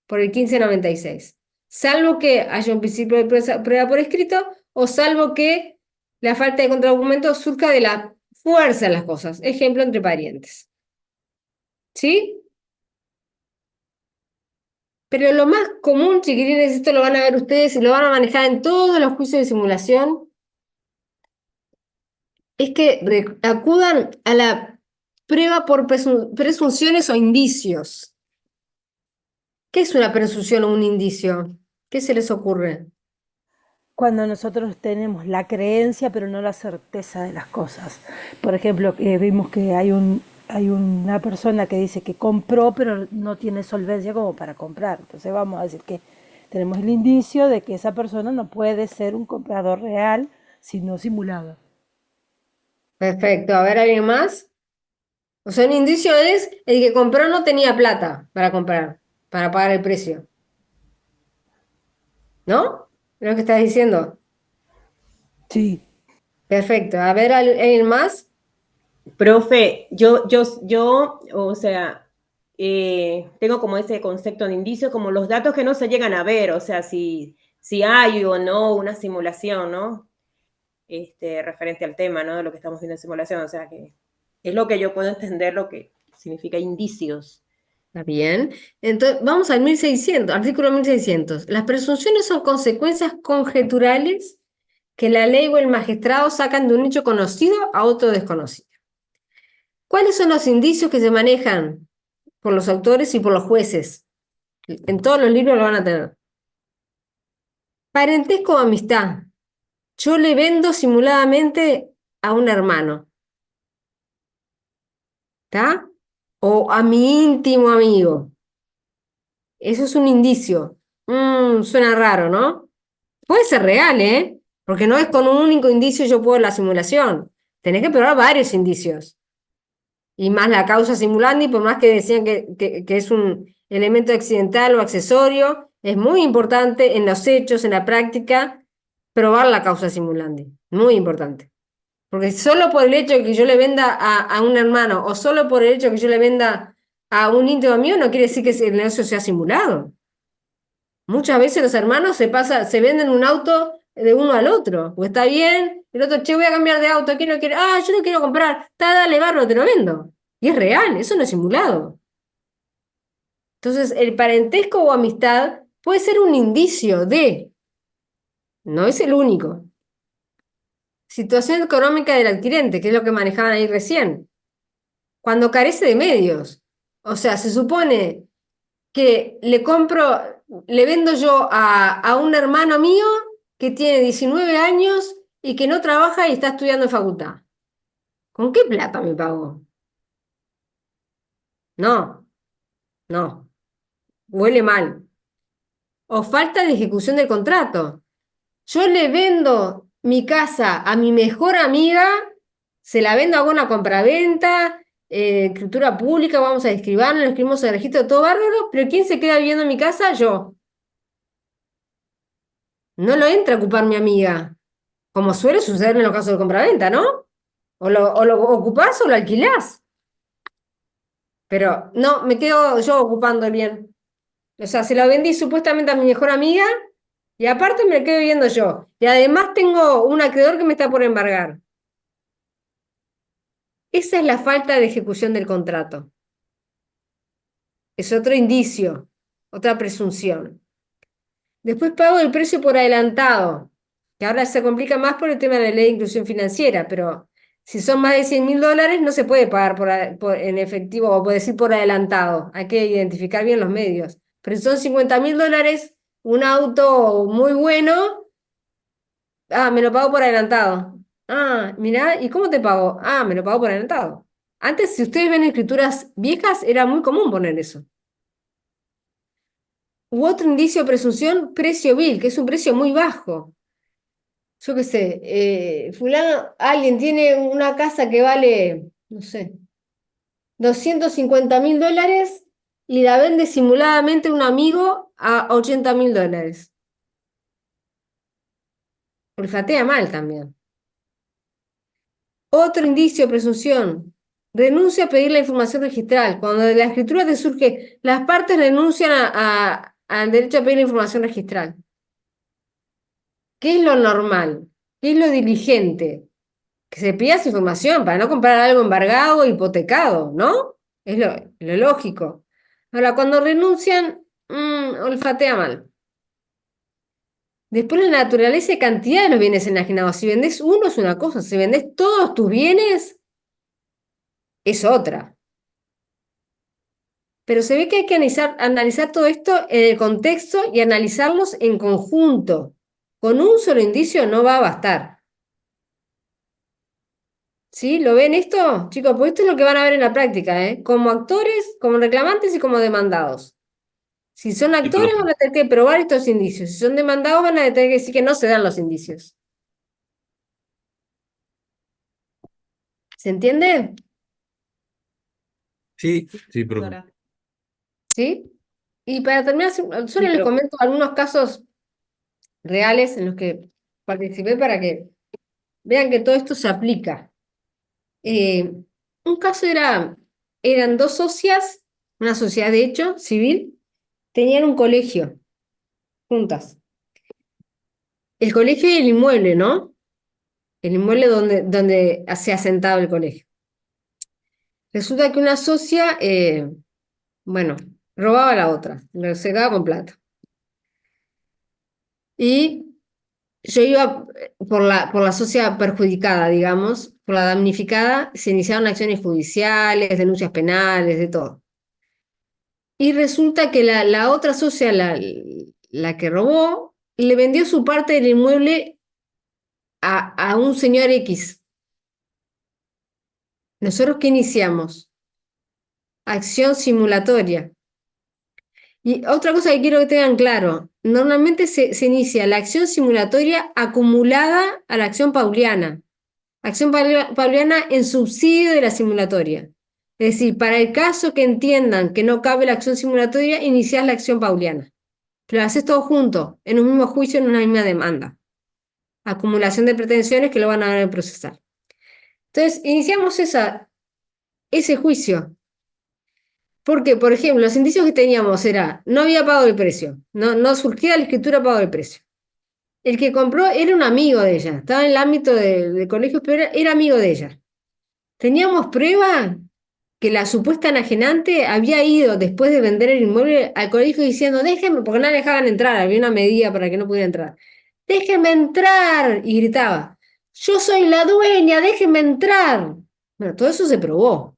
por el 1596, salvo que haya un principio de prueba por escrito o salvo que la falta de contraargumento surja de la fuerza de las cosas. Ejemplo, entre parientes. ¿Sí? Pero lo más común, chiquilines, esto lo van a ver ustedes y lo van a manejar en todos los juicios de simulación, es que acudan a la prueba por presunciones o indicios. ¿Qué es una presunción o un indicio? ¿Qué se les ocurre? Cuando nosotros tenemos la creencia pero no la certeza de las cosas. Por ejemplo, vimos que hay una persona que dice que compró pero no tiene solvencia como para comprar. Entonces vamos a decir que tenemos el indicio de que esa persona no puede ser un comprador real, sino simulado. Perfecto. A ver, ¿alguien más? O sea, un indicio es el que compró no tenía plata para comprar, para pagar el precio. ¿No? ¿Es lo que estás diciendo? Sí. Perfecto. A ver, ¿alguien más? Profe, o sea, tengo como ese concepto de indicio, como los datos que no se llegan a ver, o sea, si hay o no una simulación, ¿no? Referente al tema, ¿no? De lo que estamos viendo en simulación, o sea, que es lo que yo puedo entender lo que significa indicios. Está bien. Entonces, vamos al 1600, artículo 1600. Las presunciones son consecuencias conjeturales que la ley o el magistrado sacan de un hecho conocido a otro desconocido. ¿Cuáles son los indicios que se manejan por los autores y por los jueces? En todos los libros lo van a tener. Parentesco o amistad. Yo le vendo simuladamente a un hermano, ¿está? O a mi íntimo amigo. Eso es un indicio. Suena raro, ¿no? Puede ser real, ¿eh? Porque no es con un único indicio yo puedo la simulación. Tenés que probar varios indicios. Y más la causa simulandi, por más que decían que es un elemento accidental o accesorio, es muy importante en los hechos, en la práctica, probar la causa simulandi. Muy importante. Porque solo por el hecho de que yo le venda a un hermano o solo por el hecho de que yo le venda a un íntimo mío no quiere decir que el negocio sea simulado. Muchas veces los hermanos se venden un auto de uno al otro. O está bien, el otro, che, voy a cambiar de auto, ¿quién no quiere? Ah, yo no quiero comprar. Está, dale, barro, te lo vendo. Y es real, eso no es simulado. Entonces, el parentesco o amistad puede ser un indicio de, no es el único. Situación económica del adquirente, que es lo que manejaban ahí recién. Cuando carece de medios. O sea, se supone que le vendo yo a un hermano mío que tiene 19 años y que no trabaja y está estudiando en facultad. ¿Con qué plata me pagó? No, no, huele mal. O falta de ejecución del contrato. Yo le vendo mi casa a mi mejor amiga, se la vendo a una compraventa, escritura pública, vamos a escribirlo, lo escribimos en el registro, todo bárbaro, pero ¿quién se queda viviendo en mi casa? Yo. No lo entra a ocupar mi amiga, como suele suceder en los casos de compraventa, ¿no? O lo ocupás o lo alquilás. Pero no, me quedo yo ocupando bien. O sea, se lo vendí supuestamente a mi mejor amiga y aparte me lo quedo viviendo yo. Y además tengo un acreedor que me está por embargar. Esa es la falta de ejecución del contrato. Es otro indicio, otra presunción. Después pago el precio por adelantado, que ahora se complica más por el tema de la ley de inclusión financiera, pero si son más de $100.000 no se puede pagar en efectivo o puede decir por adelantado. Hay que identificar bien los medios. Pero si son $50.000, un auto muy bueno, me lo pago por adelantado. Mirá, ¿y cómo te pago? Me lo pago por adelantado. Antes, si ustedes ven escrituras viejas, era muy común poner eso. U otro indicio de presunción, precio vil, que es un precio muy bajo. Yo qué sé, fulano, alguien tiene una casa que vale, no sé, $250.000 y la vende simuladamente a un amigo a $80.000. Olfatea mal también. Otro indicio de presunción, renuncia a pedir la información registral. Cuando de la escritura te surge, las partes renuncian al derecho a pedir la información registral. ¿Qué es lo normal? ¿Qué es lo diligente? Que se pida esa información para no comprar algo embargado o hipotecado, ¿no? Es lo lógico. Ahora, cuando renuncian, olfatea mal. Después la naturaleza y cantidad de los bienes enajenados. Si vendés uno es una cosa, si vendés todos tus bienes es otra. Pero se ve que hay que analizar todo esto en el contexto y analizarlos en conjunto. Con un solo indicio no va a bastar. ¿Sí? ¿Lo ven esto? Chicos, pues esto es lo que van a ver en la práctica, ¿eh? Como actores, como reclamantes y como demandados. Si son Sí, actores profe. van a tener que probar estos indicios. Si son demandados van a tener que decir que no se dan los indicios. ¿Se entiende? Sí, sí, profe. Dora. ¿Sí? Y para terminar, solo Sí, les profe. comento algunos casos reales en los que participé para que vean que todo esto se aplica. Un caso eran dos socias, una sociedad de hecho civil, tenían un colegio juntas. El colegio y el inmueble, ¿no? El inmueble donde se ha asentado el colegio. Resulta que una socia, bueno, robaba a la otra, se quedaba con plata. Y yo iba por la socia perjudicada, digamos, por la damnificada, se iniciaron acciones judiciales, denuncias penales, de todo. Y resulta que la otra socia, la que robó, le vendió su parte del inmueble a un señor X. ¿Nosotros qué iniciamos? Acción simulatoria. Y otra cosa que quiero que tengan claro, normalmente se inicia la acción simulatoria acumulada a la acción pauliana. Acción pauliana en subsidio de la simulatoria. Es decir, para el caso que entiendan que no cabe la acción simulatoria, iniciás la acción pauliana. Pero lo haces todo junto, en un mismo juicio, en una misma demanda. Acumulación de pretensiones que lo van a ver procesar. Entonces, iniciamos ese juicio. Porque, por ejemplo, los indicios que teníamos era, no había pagado el precio, no surgía la escritura pago el precio. El que compró era un amigo de ella, estaba en el ámbito de colegios, pero era amigo de ella. Teníamos prueba que la supuesta enajenante había ido, después de vender el inmueble, al colegio diciendo, déjenme, porque no la dejaban entrar, había una medida para que no pudiera entrar. Déjenme entrar, y gritaba, yo soy la dueña, déjenme entrar. Bueno, todo eso se probó.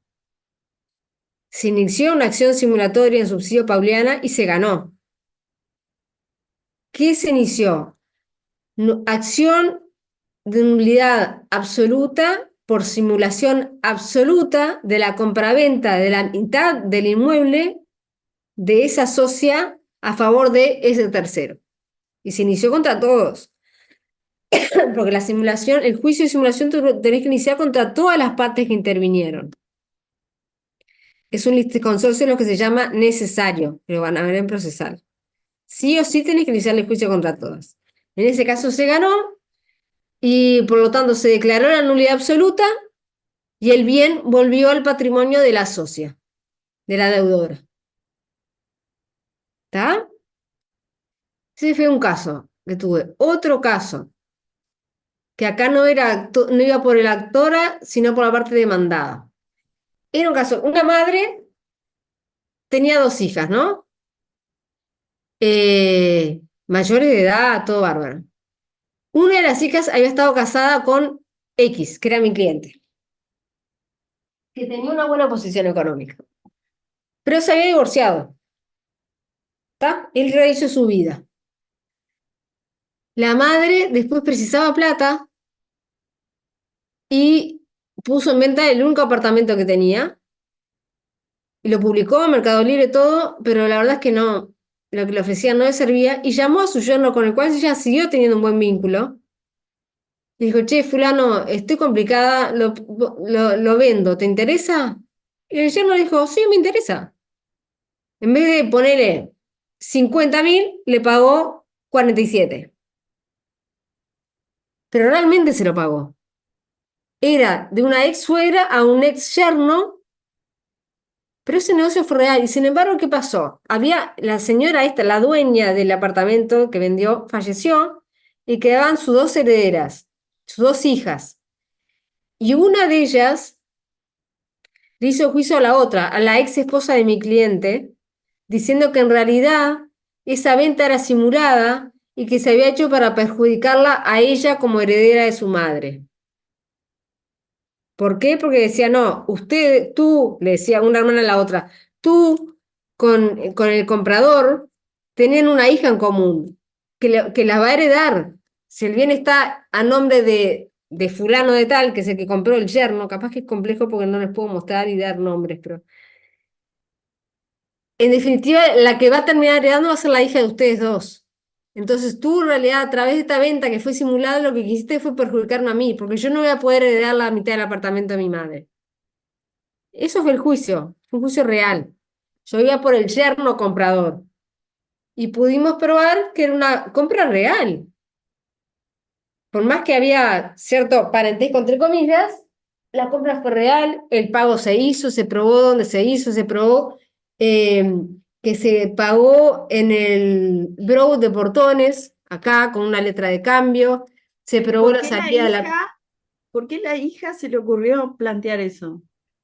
Se inició una acción simulatoria en subsidio pauliana y se ganó. ¿Qué se inició? Acción de nulidad absoluta por simulación absoluta de la compraventa de la mitad del inmueble de esa socia a favor de ese tercero. Y se inició contra todos. Porque la simulación, el juicio de simulación tenés que iniciar contra todas las partes que intervinieron. Es un consorcio lo que se llama necesario, que lo van a ver en procesal. Sí o sí tenés que iniciar el juicio contra todas. En ese caso se ganó y por lo tanto se declaró la nulidad absoluta y el bien volvió al patrimonio de la socia, de la deudora. ¿Está? Ese fue un caso que tuve. Otro caso, que acá no iba por el actora, sino por la parte demandada. Era un caso, una madre tenía 2 hijas, ¿no? Mayores de edad, todo bárbaro. Una de las hijas había estado casada con X, que era mi cliente, que tenía una buena posición económica, pero se había divorciado. ¿Está? Él rehizo su vida. La madre después precisaba plata y puso en venta el único apartamento que tenía y lo publicó en Mercado Libre todo, pero la verdad es que no, lo que le ofrecían no le servía y llamó a su yerno con el cual ella siguió teniendo un buen vínculo. Y dijo, che, fulano, estoy complicada, lo vendo, ¿te interesa? Y el yerno le dijo, sí, me interesa. En vez de ponerle 50.000, le pagó 47. Pero realmente se lo pagó. Era de una ex suegra a un ex yerno, pero ese negocio fue real. Y sin embargo, ¿qué pasó? Había la señora esta, la dueña del apartamento que vendió, falleció y quedaban sus 2 herederas, sus 2 hijas. Y una de ellas le hizo juicio a la otra, a la ex esposa de mi cliente, diciendo que en realidad esa venta era simulada y que se había hecho para perjudicarla a ella como heredera de su madre. ¿Por qué? Porque decía, no, tú, le decía una hermana a la otra, tú con el comprador tenían una hija en común, que la va a heredar. Si el bien está a nombre de fulano de tal, que es el que compró el yerno, capaz que es complejo porque no les puedo mostrar y dar nombres, pero en definitiva, la que va a terminar heredando va a ser la hija de ustedes dos. Entonces tú, en realidad, a través de esta venta que fue simulada, lo que quisiste fue perjudicarme a mí, porque yo no voy a poder heredar la mitad del apartamento de mi madre. Eso fue el juicio, fue un juicio real. Yo iba por el yerno comprador. Y pudimos probar que era una compra real. Por más que había cierto parentesco entre comillas, la compra fue real, el pago se hizo, se probó dónde se hizo, se probó que se pagó en el Brow de Portones, acá con una letra de cambio, se probó ¿Por la qué la salida de la... hija, por qué la hija se le ocurrió plantear eso?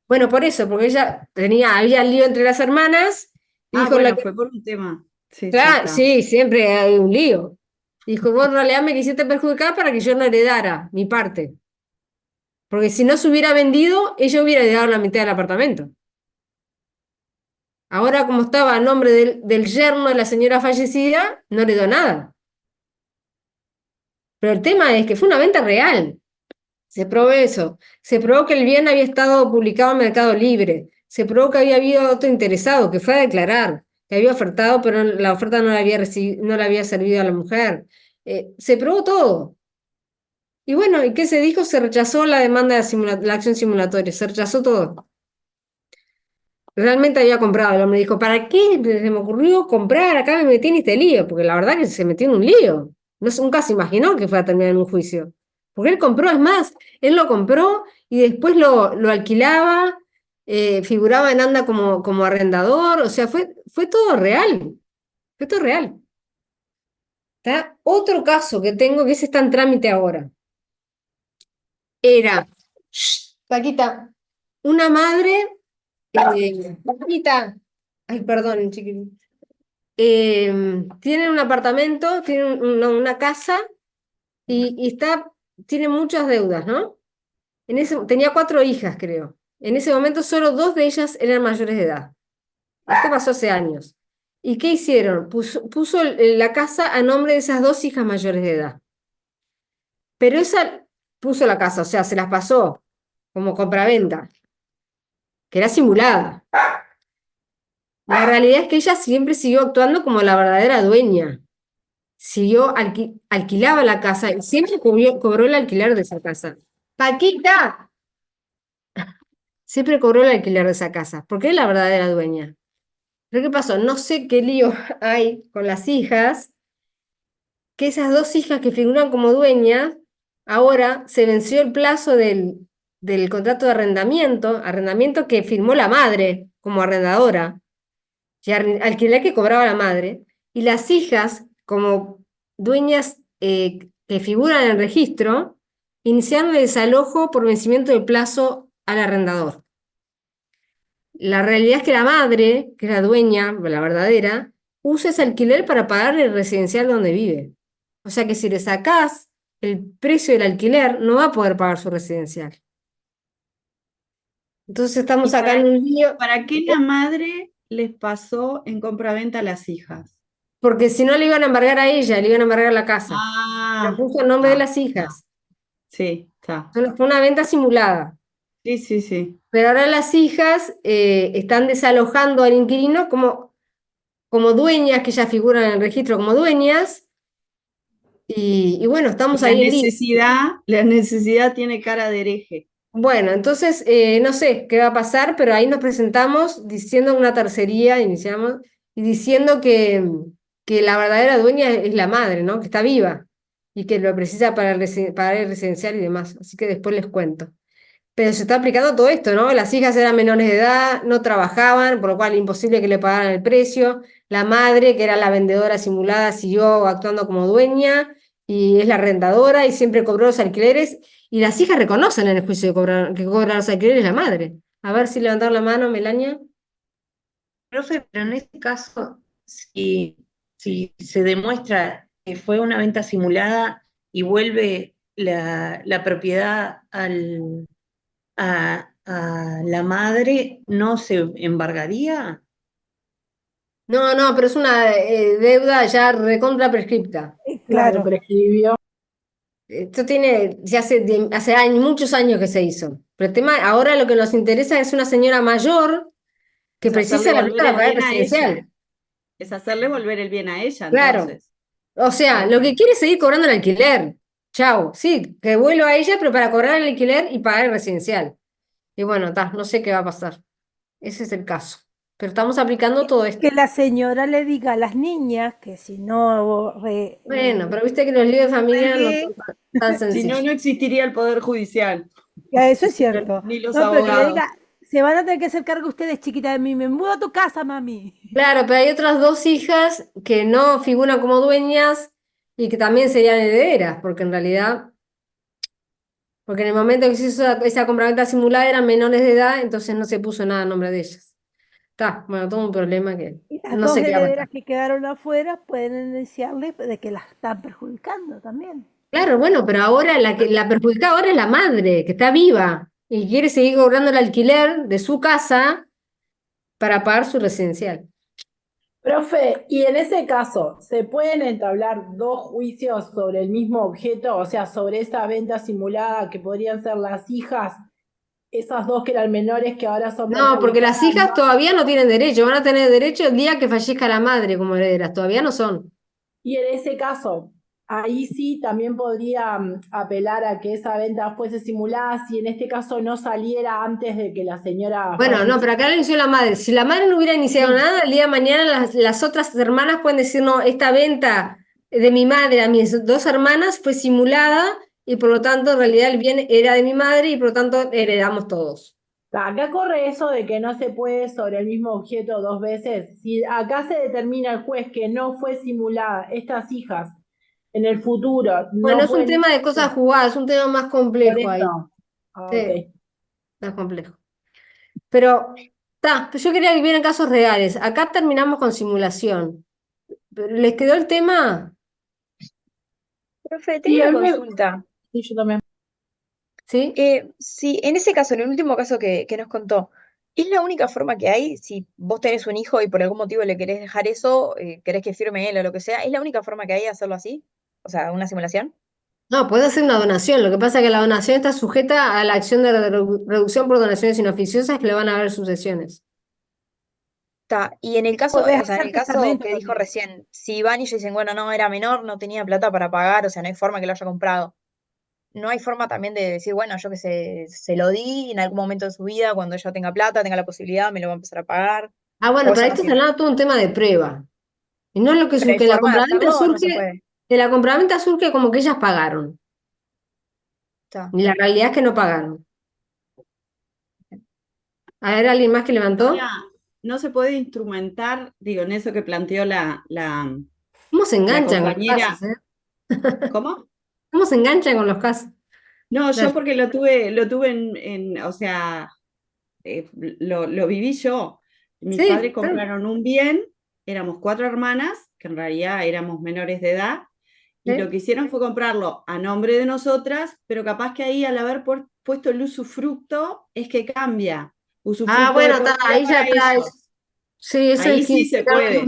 Bueno, por eso, porque ella había lío entre las hermanas, y Ah, dijo la bueno, que... fue por un tema. Sí, ya Claro, está. sí, siempre hay un lío. Dijo, vos en realidad me quisiste perjudicar para que yo no heredara mi parte. Porque si no se hubiera vendido, ella hubiera heredado la mitad del apartamento. Ahora, como estaba a nombre del yerno de la señora fallecida, no heredó nada. Pero el tema es que fue una venta real. Se probó eso. Se probó que el bien había estado publicado en Mercado Libre. Se probó que había habido otro interesado que fue a declarar, que había ofertado, pero la oferta no no le había servido a la mujer. Se probó todo. Y bueno, ¿y qué se dijo? Se rechazó la demanda de la acción simulatoria, se rechazó todo. Realmente había comprado. El hombre dijo, ¿para qué se me ocurrió comprar? Acá me metí en este lío, porque la verdad que se metió en un lío. Nunca se imaginó que fuera a terminar en un juicio. Porque él compró, es más, él lo compró y después lo alquilaba, figuraba en ANDA como arrendador, o sea, fue todo real. Fue todo real. ¿Está? Otro caso que tengo, que ese está en trámite ahora, era, Paquita, una madre, Paquita, ay, perdón, chiquitita. Tiene un apartamento, tiene una casa y tiene muchas deudas, ¿no? Tenía 4 hijas, creo. En ese momento solo 2 de ellas eran mayores de edad. Esto pasó hace años. ¿Y qué hicieron? Puso la casa a nombre de esas 2 hijas mayores de edad. Pero esa puso la casa, o sea, se las pasó como compraventa, que era simulada. La realidad es que ella siempre siguió actuando como la verdadera dueña. Alquilaba la casa y siempre cobró el alquiler de esa casa. Paquita siempre cobró el alquiler de esa casa, porque es la verdadera dueña. ¿Pero qué pasó? No sé qué lío hay con las hijas, que esas 2 hijas que figuran como dueñas, ahora se venció el plazo del contrato de arrendamiento que firmó la madre como arrendadora, y alquiler que cobraba la madre, y las hijas, como dueñas que figuran en el registro, iniciaron el desalojo por vencimiento del plazo al arrendador. La realidad es que la madre, que es la dueña, la verdadera, usa ese alquiler para pagar el residencial donde vive. O sea que si le sacás el precio del alquiler, no va a poder pagar su residencial. Entonces estamos acá en un lío. ¿Para qué la madre les pasó en compraventa a las hijas? Porque si no le iban a embargar a ella, le iban a embargar la casa. Ah, Lo puso en nombre de las hijas. sí, está. Fue una venta simulada. Sí, sí, sí. Pero ahora las hijas están desalojando al inquilino como dueñas, que ya figuran en el registro como dueñas. Y bueno, estamos ahí en lío. La necesidad tiene cara de hereje. Bueno, entonces no sé qué va a pasar, pero ahí nos presentamos diciendo una tercería, iniciamos, y diciendo que la verdadera dueña es la madre, ¿no? Que está viva y que lo precisa para pagar el residencial y demás. Así que después les cuento. Pero se está aplicando todo esto, ¿no? Las hijas eran menores de edad, no trabajaban, por lo cual imposible que le pagaran el precio. La madre, que era la vendedora simulada, siguió actuando como dueña y es la arrendadora y siempre cobró los alquileres. Y las hijas reconocen en el juicio que cobra los alquileres la madre. A ver si levantaron la mano, Melania. Profe, pero en este caso, si se demuestra que fue una venta simulada y vuelve la propiedad a la madre, ¿no se embargaría? No, pero es una deuda ya recontra prescripta. Claro, prescribió. Esto tiene, ya hace muchos años que se hizo. Pero el tema, ahora lo que nos interesa es una señora mayor que Es precisa hacerle la volver plata el para pagar bien a ella. residencial. Es hacerle volver el bien a ella, Claro. entonces. O sea, lo que quiere es seguir cobrando el alquiler. Chau, sí, que vuelva a ella, pero para cobrar el alquiler y pagar el residencial. Y bueno, no sé qué va a pasar. Ese es el caso. Pero estamos aplicando todo esto. Que la señora le diga a las niñas que si no... Bueno, pero viste que los líos de familia no son tan Si no, sencillos. no existiría el Poder Judicial. Eso es cierto. Ni los No, pero que le abogados. diga, se van a tener que hacer cargo ustedes, chiquita de mí. Me mudo a tu casa, mami. Claro, pero hay otras 2 hijas que no figuran como dueñas y que también serían herederas, porque en realidad, porque en el momento que se hizo esa compraventa simulada eran menores de edad, entonces no se puso nada a nombre de ellas. Está, bueno, todo un problema que Y las no dos sé qué va a pasar. herederas que quedaron afuera pueden denunciarle de que las están perjudicando también. Claro, bueno, pero ahora la perjudicada ahora es la madre, que está viva y quiere seguir cobrando el alquiler de su casa para pagar su residencial. Profe, y en ese caso, ¿se pueden entablar dos juicios sobre el mismo objeto? O sea, sobre esa venta simulada que podrían ser las hijas, esas dos que eran menores que ahora son No, porque las perjudicadas, hijas ¿no? todavía no tienen derecho, van a tener derecho el día que fallezca la madre como herederas, todavía no son. Y en ese caso, ahí sí también podría apelar a que esa venta fuese simulada si en este caso no saliera antes de que la señora Bueno, no, pero falleciera. acá lo inició la madre. Si la madre no hubiera iniciado Sí. nada, el día de mañana las otras hermanas pueden decir, no, esta venta de mi madre a mis dos hermanas fue simulada y por lo tanto en realidad el bien era de mi madre y por lo tanto heredamos todos. Acá corre eso de que no se puede sobre el mismo objeto dos veces. Si acá se determina el juez que no fue simulada, estas hijas en el futuro Bueno, no es un pueden... tema de cosas jugadas, es un tema más Por complejo ahí. eso. Ah, Sí, ok. más complejo. Pero, yo quería que vieran casos reales. Acá terminamos con simulación. ¿Les quedó el tema? Profe, Sí, tengo a una mí me... consulta. Sí, yo también. ¿Sí? Si en ese caso, en el último caso que nos contó, ¿es la única forma que hay? Si vos tenés un hijo y por algún motivo le querés dejar eso, querés que firme él o lo que sea, ¿es la única forma que hay de hacerlo así? O sea, una simulación. No, puede hacer una donación. Lo que pasa es que la donación está sujeta a la acción de reducción por donaciones inoficiosas que le van a haber sucesiones. Está. Y en el caso, Podés o sea, en hacer el caso testamento que dijo también. recién, si van y ellos dicen, bueno, no, era menor, no tenía plata para pagar, o sea, no hay forma que lo haya comprado. No hay forma también de decir, bueno, yo que se lo di en algún momento de su vida, cuando ella tenga plata, tenga la posibilidad, me lo va a empezar a pagar, Ah, bueno, o pero eso ahí no estás sirve. hablando todo un tema de prueba. Y no es lo que Pero hay surge. La forma de compraventa hacerlo o no se surge, puede. de la compraventa surge como que ellas pagaron. Está. Y la realidad es que no pagaron. A ver, ¿alguien más que levantó? Ahora, no se puede instrumentar, digo, en eso que planteó ¿Cómo se la enganchan con los compañera. casos, eh? ¿Cómo? ¿Cómo se enganchan con los casos? No, yo Dale. porque lo tuve o sea, lo viví yo. Mis Sí, padres compraron un bien, éramos 4 hermanas, que en realidad éramos menores de edad, y lo sí. que hicieron fue comprarlo a nombre de nosotras, pero capaz que ahí al haber puesto el usufructo es que cambia. Ah, Usufructo de bueno, por vida ahí ya para está. ellos. Sí, eso es Ahí que sí se puede.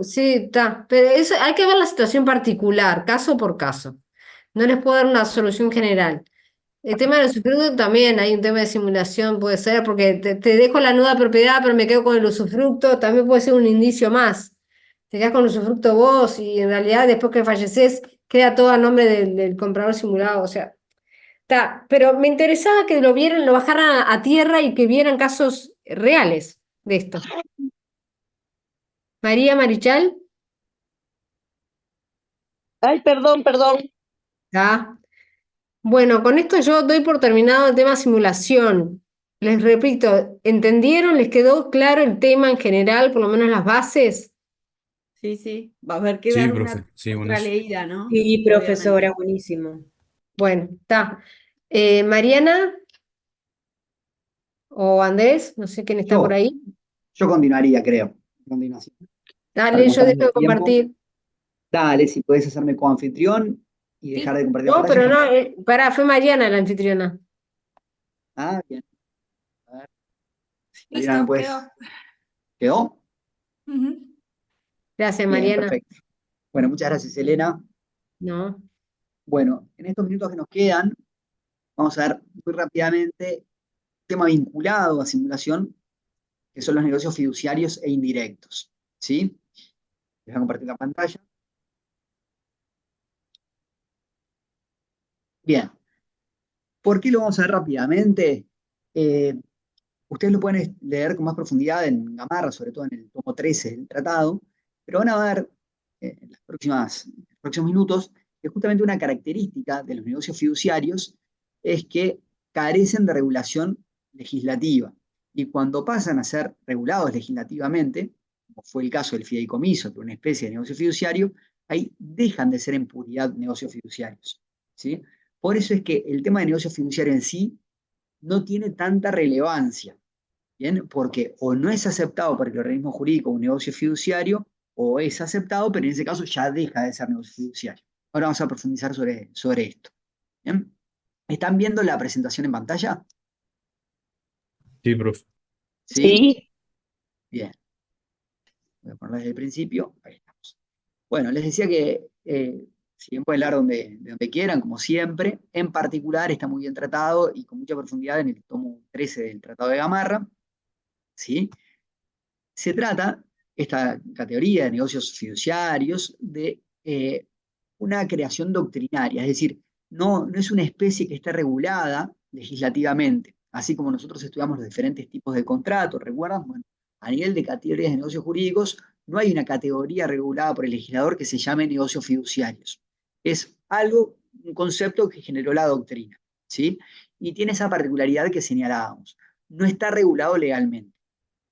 sí, está. Pero eso hay que ver la situación particular, caso por caso. No les puedo dar una solución general. El tema del usufructo también hay un tema de simulación, puede ser, porque te dejo la nuda propiedad, pero me quedo con el usufructo, también puede ser un indicio más. Te quedas con el usufructo vos y en realidad después que falleces queda todo a nombre del comprador simulado. O sea, está. Pero me interesaba que lo vieran, lo bajaran a tierra y que vieran casos reales de esto. María Marichal, Ay, perdón, perdón. ¿está? Bueno, con esto yo doy por terminado el tema simulación. Les repito, ¿entendieron? ¿Les quedó claro el tema en general, por lo menos las bases? Sí, sí. Va a haber que Sí, dar profe, una sí, otra buenísimo. leída, ¿no? Sí, Obviamente. profesora, buenísimo. Bueno, está. Mariana o Andrés, no sé quién está por Yo, ahí. yo continuaría, creo. Continuación. Ahora, Dale, como yo estamos dejo de de tiempo, compartir. dale, si puedes hacerme coanfitrión y Sí. dejar de compartir la No, pantalla, pero no, fantástico. pará, fue Mariana la anfitriona. Ah, bien. A ver, si Mariana me Listo, puedes. quedó. ¿Quedó? Ujú. Gracias, Bien, Mariana. perfecto. Bueno, muchas gracias, Elena. No. Bueno, en estos minutos que nos quedan, vamos a ver muy rápidamente un tema vinculado a simulación, que son los negocios fiduciarios e indirectos. ¿Sí? Voy a compartir la pantalla. Bien. ¿Por qué lo vamos a ver rápidamente? Eh, Ustedes lo pueden leer con más profundidad en Gamarra, sobre todo en el tomo 13 del tratado, pero van a ver en los próximos minutos que justamente una característica de los negocios fiduciarios es que carecen de regulación legislativa. Y cuando pasan a ser regulados legislativamente, como fue el caso del fideicomiso, que es una especie de negocio fiduciario, ahí dejan de ser en puridad negocios fiduciarios. ¿Sí? Por eso es que el tema de negocio fiduciario en sí no tiene tanta relevancia. ¿Bien? Porque o no es aceptado por el organismo jurídico un negocio fiduciario, o es aceptado, pero en ese caso ya deja de ser negocio fiduciario. Ahora vamos a profundizar sobre esto. ¿Bien? ¿Están viendo la presentación en pantalla? Sí, profe. ¿Sí? Sí. Bien. Voy a ponerla desde el principio. Ahí estamos. Bueno, les decía que si bien pueden leer de donde quieran, como siempre, en particular está muy bien tratado y con mucha profundidad en el tomo 13 del Tratado de Gamarra, ¿sí? Se trata, esta categoría de negocios fiduciarios, de una creación doctrinaria, es decir, no es una especie que esté regulada legislativamente, así como nosotros estudiamos los diferentes tipos de contratos, ¿recuerdan? Bueno, a nivel de categorías de negocios jurídicos, no hay una categoría regulada por el legislador que se llame negocios fiduciarios. Es algo, un concepto que generó la doctrina, ¿sí? Y tiene esa particularidad que señalábamos. No está regulado legalmente.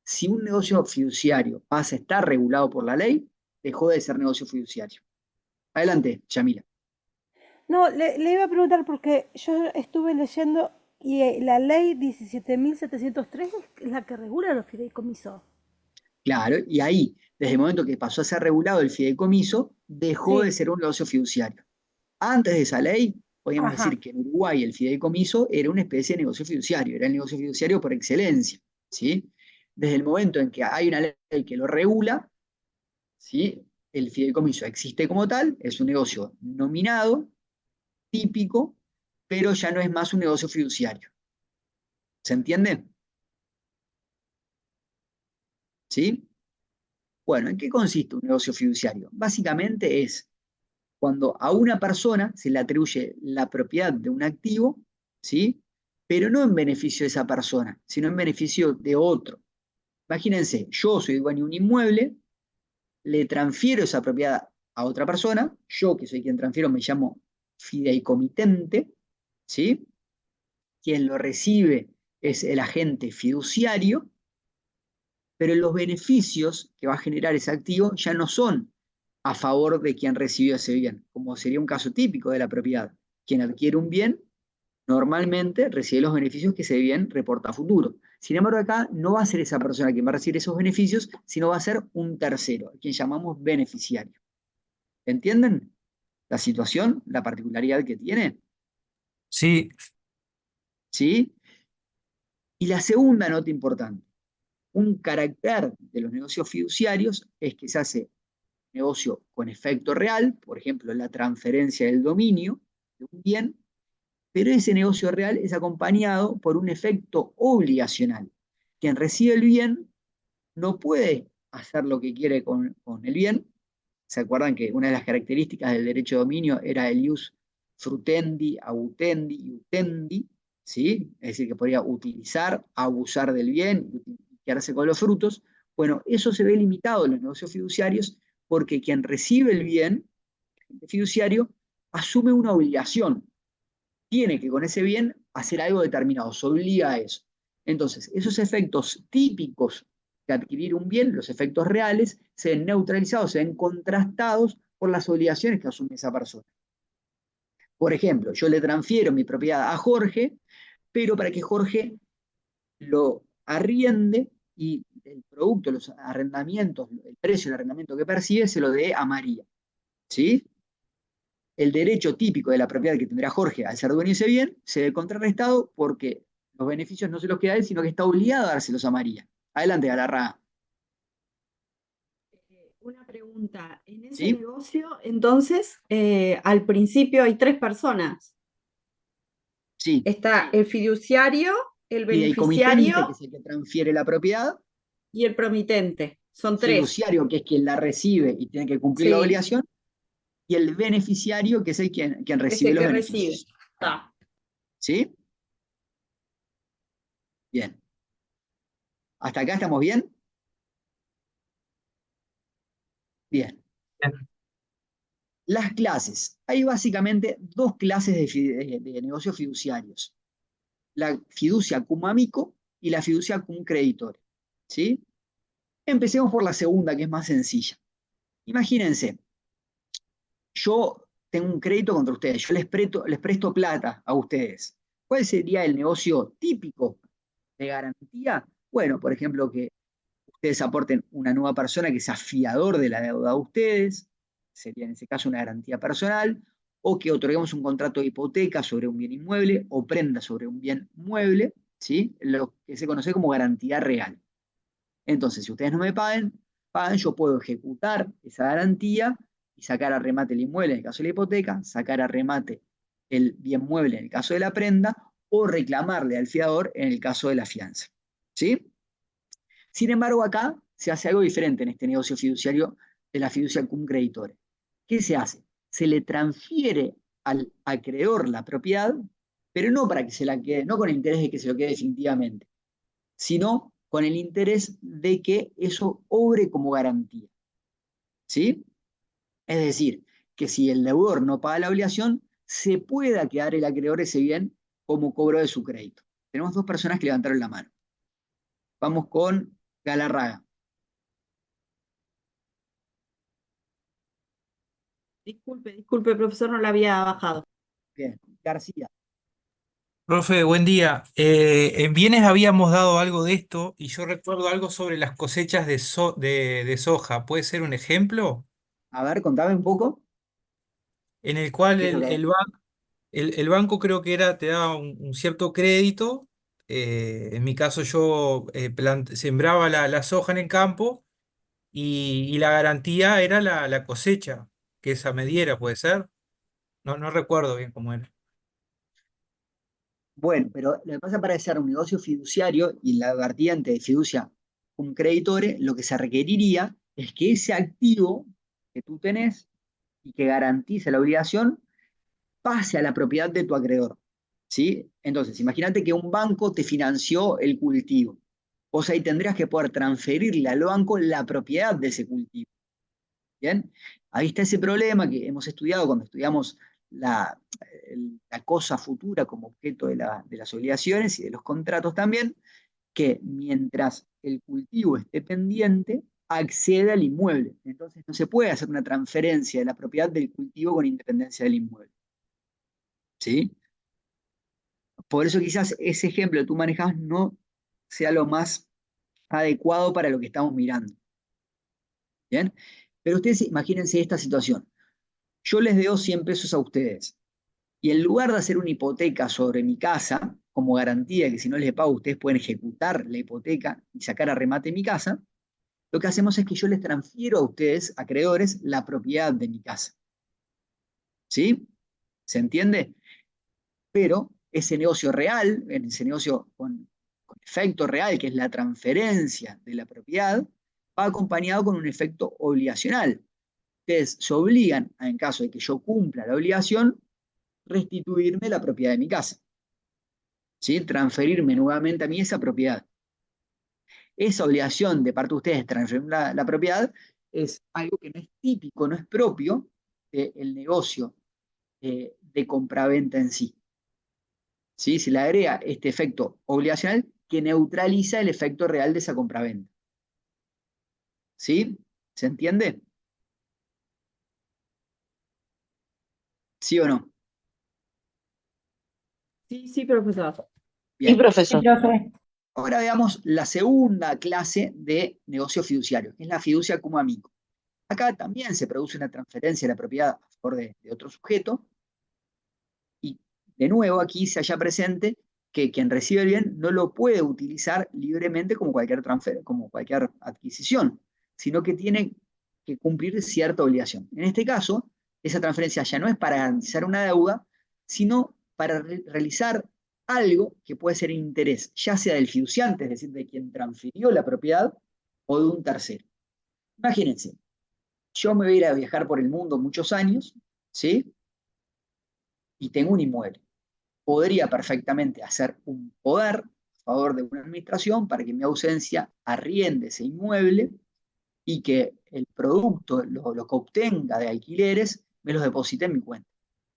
Si un negocio fiduciario pasa a estar regulado por la ley, dejó de ser negocio fiduciario. Adelante, Yamila. No, le iba a preguntar porque yo estuve leyendo y la ley 17.703 es la que regula los fideicomisos. Claro, y ahí, desde el momento que pasó a ser regulado el fideicomiso, dejó Sí. de ser un negocio fiduciario. Antes de esa ley, podríamos Ajá. decir que en Uruguay el fideicomiso era una especie de negocio fiduciario, era el negocio fiduciario por excelencia, ¿sí? Desde el momento en que hay una ley que lo regula, ¿sí? El fideicomiso existe como tal, es un negocio nominado, típico, pero ya no es más un negocio fiduciario. ¿Se entiende? ¿Sí? Bueno, ¿en qué consiste un negocio fiduciario? Básicamente es cuando a una persona se le atribuye la propiedad de un activo, ¿sí? Pero no en beneficio de esa persona, sino en beneficio de otro. Imagínense, yo soy dueño de un inmueble, le transfiero esa propiedad a otra persona, yo que soy quien transfiero me llamo fideicomitente, ¿sí? Quien lo recibe es el agente fiduciario, pero los beneficios que va a generar ese activo ya no son a favor de quien recibió ese bien, como sería un caso típico de la propiedad. Quien adquiere un bien normalmente recibe los beneficios que ese bien reporta a futuro. Sin embargo, acá no va a ser esa persona quien va a recibir esos beneficios, sino va a ser un tercero, a quien llamamos beneficiario. ¿Entienden la situación, la particularidad que tiene? Sí, ¿Sí? Y la segunda nota importante, un carácter de los negocios fiduciarios es que se hace negocio con efecto real, por ejemplo, la transferencia del dominio de un bien, pero ese negocio real es acompañado por un efecto obligacional. Quien recibe el bien no puede hacer lo que quiere con el bien. ¿Se acuerdan que una de las características del derecho de dominio era el ius frutendi, abutendi y utendi? ¿Sí? Es decir, que podría utilizar, abusar del bien y quedarse con los frutos. Bueno, eso se ve limitado en los negocios fiduciarios porque quien recibe el bien, el fiduciario, asume una obligación. Tiene que con ese bien hacer algo determinado, se obliga a eso. Entonces, esos efectos típicos de adquirir un bien, los efectos reales, se ven neutralizados, se ven contrastados por las obligaciones que asume esa persona. Por ejemplo, yo le transfiero mi propiedad a Jorge, pero para que Jorge lo arriende y el producto, los arrendamientos, el precio del arrendamiento que percibe, se lo dé a María. ¿Sí? El derecho típico de la propiedad que tendrá Jorge al ser dueño de ese bien se ve contrarrestado porque los beneficios no se los queda a él, sino que está obligado a dárselos a María. Adelante, Galarraga. Una pregunta, en ese ¿Sí? negocio, entonces, al principio hay tres personas. Sí. Está el fiduciario, el Fideicomitente, beneficiario que es el que transfiere la propiedad. y el promitente. Son tres. Fiduciario, que es quien la recibe y tiene que cumplir la Sí, obligación. Y el beneficiario, que es el quien es recibe el los que recibe. beneficios. Está. ¿Sí? Bien. ¿Hasta acá estamos bien? Bien. Las clases. Hay básicamente dos clases de negocios fiduciarios. La fiducia cum amico y la fiducia cum creditore. ¿Sí? Empecemos por la segunda, que es más sencilla. Imagínense, yo tengo un crédito contra ustedes, yo les presto plata a ustedes. ¿Cuál sería el negocio típico de garantía? Bueno, por ejemplo, que ustedes aporten una nueva persona que sea fiador de la deuda de ustedes, sería en ese caso una garantía personal, o que otorguemos un contrato de hipoteca sobre un bien inmueble o prenda sobre un bien mueble, ¿sí? Lo que se conoce como garantía real. Entonces, si ustedes no me paguen, pagan, yo puedo ejecutar esa garantía y sacar a remate el inmueble en el caso de la hipoteca, sacar a remate el bien mueble en el caso de la prenda, o reclamarle al fiador en el caso de la fianza. ¿Sí? Sin embargo, acá se hace algo diferente en este negocio fiduciario de la fiducia cum creditore. ¿Qué se hace? Se le transfiere al acreedor la propiedad, pero no para que se la quede, no con el interés de que se lo quede definitivamente, sino con el interés de que eso obre como garantía. ¿Sí? Es decir, que si el deudor no paga la obligación, se pueda quedar el acreedor ese bien como cobro de su crédito. Tenemos dos personas que levantaron la mano. Vamos con Galarraga. Disculpe, profesor, no la había bajado. Bien, García. Profe, buen día. En bienes habíamos dado algo de esto y yo recuerdo algo sobre las cosechas de soja. ¿Puede ser un ejemplo? A ver, contame un poco. En el cual ¿Qué es lo que hay? el banco creo que te daba un cierto crédito. En mi caso yo sembraba la soja en el campo y la garantía era la cosecha, que esa me diera, ¿puede ser? No recuerdo bien cómo era. Bueno, pero lo que pasa para ser un negocio fiduciario y la vertiente de fiducia un creditore, lo que se requeriría es que ese activo que tú tenés y que garantiza la obligación pase a la propiedad de tu acreedor. ¿Sí? Entonces, imagínate que un banco te financió el cultivo. Vos ahí tendrías que poder transferirle al banco la propiedad de ese cultivo. ¿Bien? Ahí está ese problema que hemos estudiado cuando estudiamos la, la cosa futura como objeto de las obligaciones y de los contratos también, que mientras el cultivo esté pendiente, accede al inmueble. Entonces no se puede hacer una transferencia de la propiedad del cultivo con independencia del inmueble. ¿Sí? Por eso quizás ese ejemplo que tú manejas no sea lo más adecuado para lo que estamos mirando. ¿Bien? Pero ustedes imagínense esta situación. Yo les debo 100 pesos a ustedes y en lugar de hacer una hipoteca sobre mi casa, como garantía que si no les pago ustedes pueden ejecutar la hipoteca y sacar a remate mi casa, lo que hacemos es que yo les transfiero a ustedes, acreedores, la propiedad de mi casa. ¿Sí? ¿Se entiende? Pero ese negocio real, en ese negocio con efecto real, que es la transferencia de la propiedad, va acompañado con un efecto obligacional. Ustedes se obligan, en caso de que yo cumpla la obligación, restituirme la propiedad de mi casa. ¿Sí? Transferirme nuevamente a mí esa propiedad. Esa obligación de parte de ustedes, transferir la propiedad, es algo que no es típico, no es propio del negocio de compraventa en sí. ¿Sí? Se le agrega este efecto obligacional que neutraliza el efecto real de esa compraventa. ¿Sí? ¿Se entiende? ¿Sí o no? Sí, profesor. Bien. profesor. Ahora veamos la segunda clase de negocio fiduciario, que es la fiducia cum amico. Acá también se produce una transferencia de la propiedad a favor de otro sujeto. Y de nuevo aquí se halla presente que quien recibe el bien no lo puede utilizar libremente como cualquier como cualquier adquisición, sino que tiene que cumplir cierta obligación. En este caso, esa transferencia ya no es para garantizar una deuda, sino para realizar algo que puede ser interés, ya sea del fiduciante, es decir, de quien transfirió la propiedad, o de un tercero. Imagínense, yo me voy a ir a viajar por el mundo muchos años, ¿sí? Y tengo un inmueble. Podría perfectamente hacer un poder a favor de una administración para que en mi ausencia arriende ese inmueble y que el producto, lo que obtenga de alquileres, me los deposite en mi cuenta.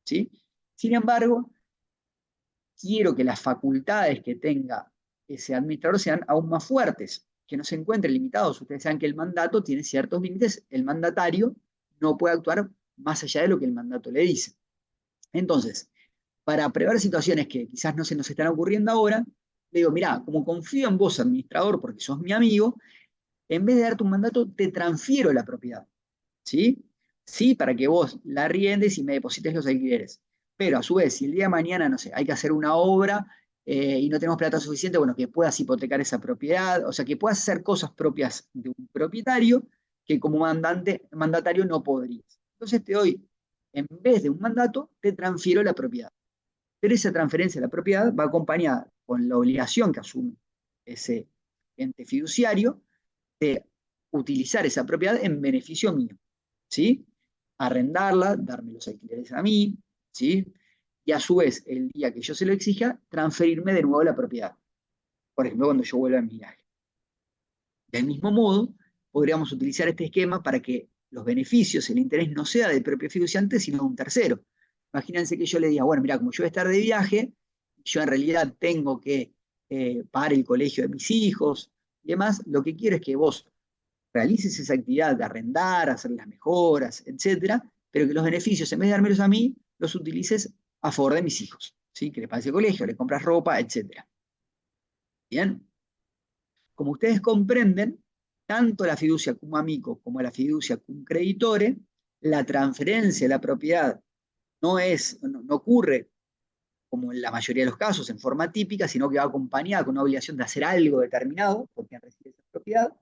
¿Sí? Sin embargo, quiero que las facultades que tenga ese administrador sean aún más fuertes, que no se encuentren limitados. Ustedes saben que el mandato tiene ciertos límites, el mandatario no puede actuar más allá de lo que el mandato le dice. Entonces, para prever situaciones que quizás no se nos están ocurriendo ahora, le digo, mirá, como confío en vos, administrador, porque sos mi amigo, en vez de darte un mandato, te transfiero la propiedad. ¿Sí? Sí, para que vos la arriendes y me deposites los alquileres. Pero a su vez, si el día de mañana, no sé, hay que hacer una obra y no tenemos plata suficiente, bueno, que puedas hipotecar esa propiedad, o sea, que puedas hacer cosas propias de un propietario, que como mandatario no podrías. Entonces te doy, en vez de un mandato, te transfiero la propiedad. Pero esa transferencia de la propiedad va acompañada con la obligación que asume ese ente fiduciario de utilizar esa propiedad en beneficio mío, ¿sí? Arrendarla, darme los alquileres a mí, ¿sí? Y a su vez, el día que yo se lo exija, transferirme de nuevo la propiedad. Por ejemplo, cuando yo vuelva a mi viaje. Del mismo modo, podríamos utilizar este esquema para que los beneficios, el interés no sea del propio fiduciante, sino de un tercero. Imagínense que yo le diga, bueno, mira, como yo voy a estar de viaje, yo en realidad tengo que pagar el colegio de mis hijos y demás, lo que quiero es que vos realices esa actividad de arrendar, hacer las mejoras, etcétera, pero que los beneficios, en vez de dármelos a mí, los utilices a favor de mis hijos, ¿sí? Que le pagues el colegio, le compras ropa, etcétera. Bien. Como ustedes comprenden, tanto la fiducia cum amico como la fiducia cum creditore, la transferencia de la propiedad no ocurre, como en la mayoría de los casos, en forma típica, sino que va acompañada con una obligación de hacer algo determinado por quien recibe esa propiedad,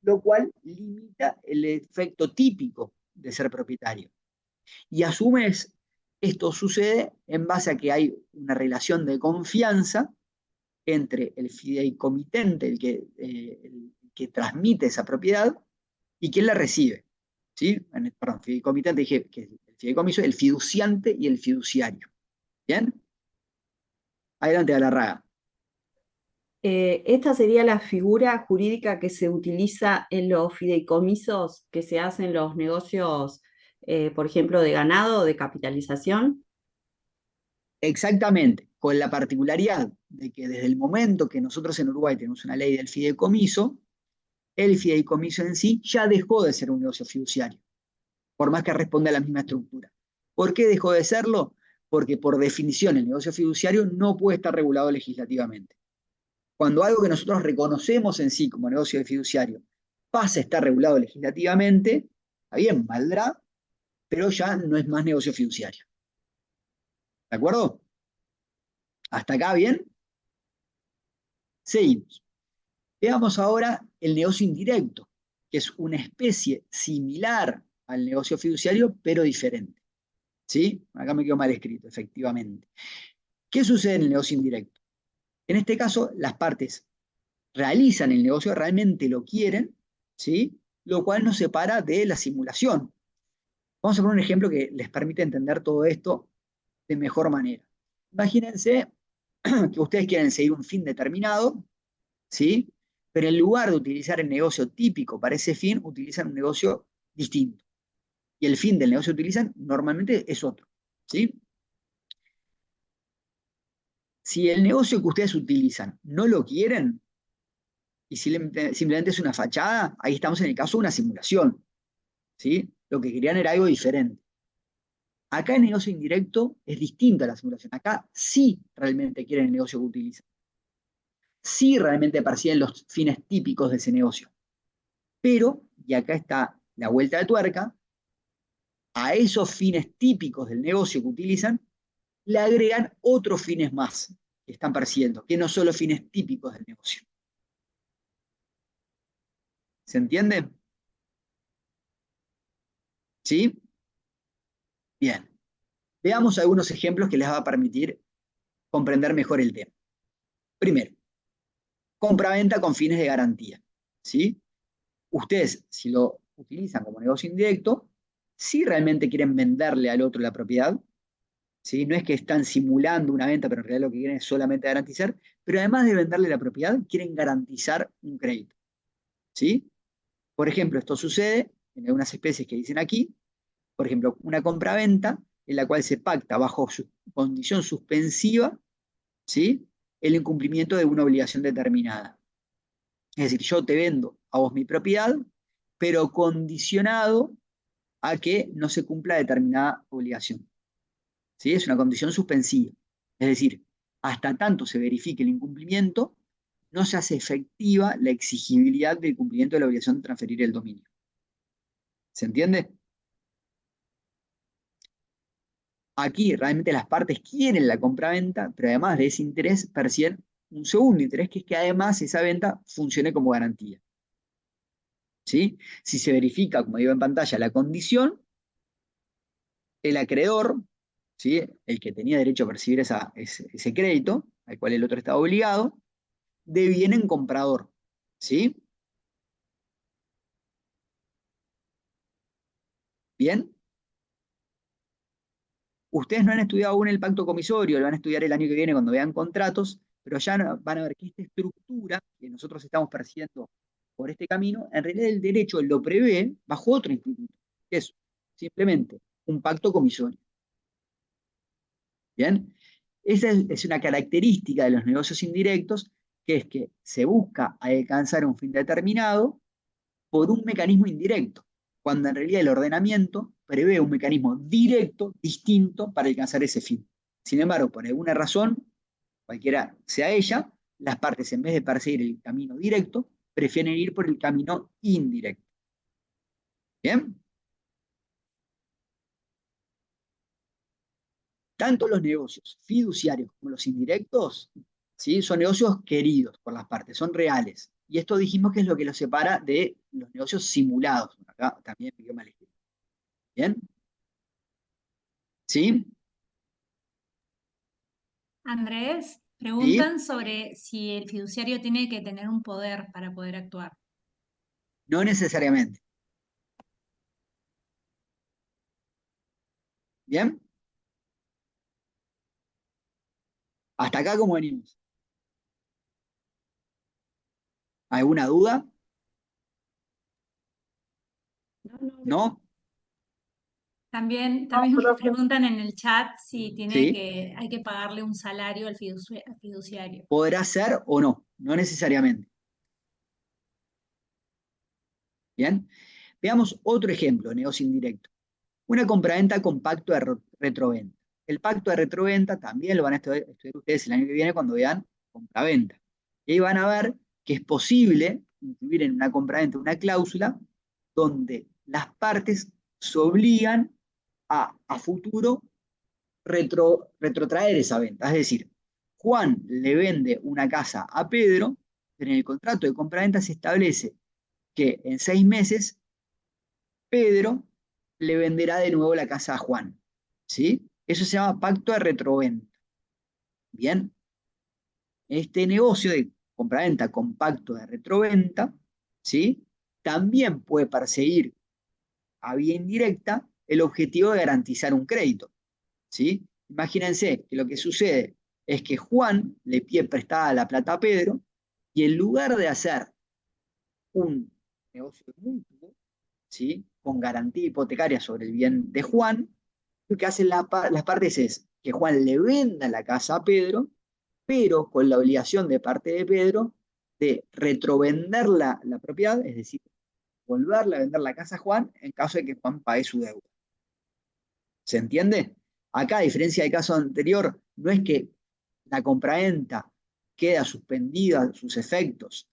lo cual limita el efecto típico de ser propietario. Y a su vez, esto sucede en base a que hay una relación de confianza entre el fideicomitente, el que transmite esa propiedad, y quien la recibe. ¿Sí? Perdón, fideicomitente, dije que el fideicomiso, el fiduciante y el fiduciario. ¿Bien? Adelante, Galarraga. Esta sería la figura jurídica que se utiliza en los fideicomisos que se hacen en los negocios, por ejemplo, de ganado o de capitalización. Exactamente, con la particularidad de que desde el momento que nosotros en Uruguay tenemos una ley del fideicomiso, el fideicomiso en sí ya dejó de ser un negocio fiduciario, por más que responda a la misma estructura. ¿Por qué dejó de serlo? Porque por definición el negocio fiduciario no puede estar regulado legislativamente. Cuando algo que nosotros reconocemos en sí como negocio de fiduciario pasa a estar regulado legislativamente, está bien, valdrá, pero ya no es más negocio fiduciario. ¿De acuerdo? ¿Hasta acá bien? Seguimos. Veamos ahora el negocio indirecto, que es una especie similar al negocio fiduciario, pero diferente. ¿Sí? Acá me quedó mal escrito, efectivamente. ¿Qué sucede en el negocio indirecto? En este caso, las partes realizan el negocio, realmente lo quieren, ¿sí? Lo cual nos separa de la simulación. Vamos a poner un ejemplo que les permite entender todo esto de mejor manera. Imagínense que ustedes quieren seguir un fin determinado, ¿sí? Pero en lugar de utilizar el negocio típico para ese fin, utilizan un negocio distinto. Y el fin del negocio que utilizan normalmente es otro, ¿sí? Si el negocio que ustedes utilizan no lo quieren, y simplemente es una fachada, ahí estamos en el caso de una simulación, ¿sí? Lo que querían era algo diferente. Acá el negocio indirecto es distinto a la simulación. Acá sí realmente quieren el negocio que utilizan. Sí realmente persiguen los fines típicos de ese negocio. Pero, y acá está la vuelta de tuerca, a esos fines típicos del negocio que utilizan, le agregan otros fines más que están persiguiendo, que no son los fines típicos del negocio. ¿Se entiende? ¿Sí? Bien. Veamos algunos ejemplos que les va a permitir comprender mejor el tema. Primero, compra-venta con fines de garantía. ¿Sí? Ustedes, si lo utilizan como negocio indirecto, si realmente quieren venderle al otro la propiedad, ¿sí? No es que están simulando una venta, pero en realidad lo que quieren es solamente garantizar, pero además de venderle la propiedad, quieren garantizar un crédito. ¿Sí? Por ejemplo, esto sucede en algunas especies que dicen aquí, por ejemplo, una compra-venta en la cual se pacta bajo su condición suspensiva, ¿sí? El incumplimiento de una obligación determinada. Es decir, yo te vendo a vos mi propiedad, pero condicionado a que no se cumpla determinada obligación. ¿Sí? Es una condición suspensiva. Es decir, hasta tanto se verifique el incumplimiento, no se hace efectiva la exigibilidad del cumplimiento de la obligación de transferir el dominio. ¿Se entiende? Aquí realmente las partes quieren la compraventa, pero además de ese interés persiguen un segundo interés, que es que además esa venta funcione como garantía. ¿sí? Si se verifica, como digo en pantalla, la condición, el acreedor, ¿sí? El que tenía derecho a percibir ese crédito, al cual el otro estaba obligado, deviene en comprador, ¿sí? ¿Bien? Ustedes no han estudiado aún el pacto comisorio, lo van a estudiar el año que viene cuando vean contratos, pero ya van a ver que esta estructura que nosotros estamos persiguiendo por este camino, en realidad el derecho lo prevé bajo otro instituto, que es simplemente un pacto comisorio. ¿Bien? Esa es una característica de los negocios indirectos, que es que se busca alcanzar un fin determinado por un mecanismo indirecto, cuando en realidad el ordenamiento prevé un mecanismo directo, distinto, para alcanzar ese fin. Sin embargo, por alguna razón, cualquiera sea ella, las partes, en vez de perseguir el camino directo, prefieren ir por el camino indirecto. ¿Bien? Tanto los negocios fiduciarios como los indirectos, ¿sí? Son negocios queridos por las partes, son reales. Y esto dijimos que es lo que los separa de los negocios simulados. Acá también me quedó mal escrito. ¿Bien? ¿Sí? Andrés, ¿Sí? preguntan sobre si el fiduciario tiene que tener un poder para poder actuar. No necesariamente. ¿Bien? ¿Hasta acá cómo venimos? ¿Alguna duda? ¿No? También preguntan en el chat si ¿Sí? hay que pagarle un salario al fiduciario. Podrá ser o no, no necesariamente. ¿Bien? Veamos otro ejemplo de negocio indirecto. Una compraventa con pacto de retroventa. El pacto de retroventa también lo van a estudiar ustedes el año que viene cuando vean compraventa. Y ahí van a ver que es posible incluir en una compraventa una cláusula donde las partes se obligan a futuro retrotraer esa venta. Es decir, Juan le vende una casa a Pedro, pero en el contrato de compraventa se establece que en 6 meses Pedro le venderá de nuevo la casa a Juan. ¿Sí? Eso se llama pacto de retroventa. Bien, este negocio de compraventa con pacto de retroventa, ¿sí? También puede perseguir a vía indirecta el objetivo de garantizar un crédito. ¿Sí? Imagínense que lo que sucede es que Juan le pide prestada la plata a Pedro y en lugar de hacer un negocio mutuo, ¿sí? Con garantía hipotecaria sobre el bien de Juan, lo que hacen las partes es que Juan le venda la casa a Pedro, pero con la obligación de parte de Pedro de retrovender la propiedad, es decir, volverle a vender la casa a Juan en caso de que Juan pague su deuda. ¿Se entiende? Acá, a diferencia del caso anterior, no es que la compraventa queda suspendida sus efectos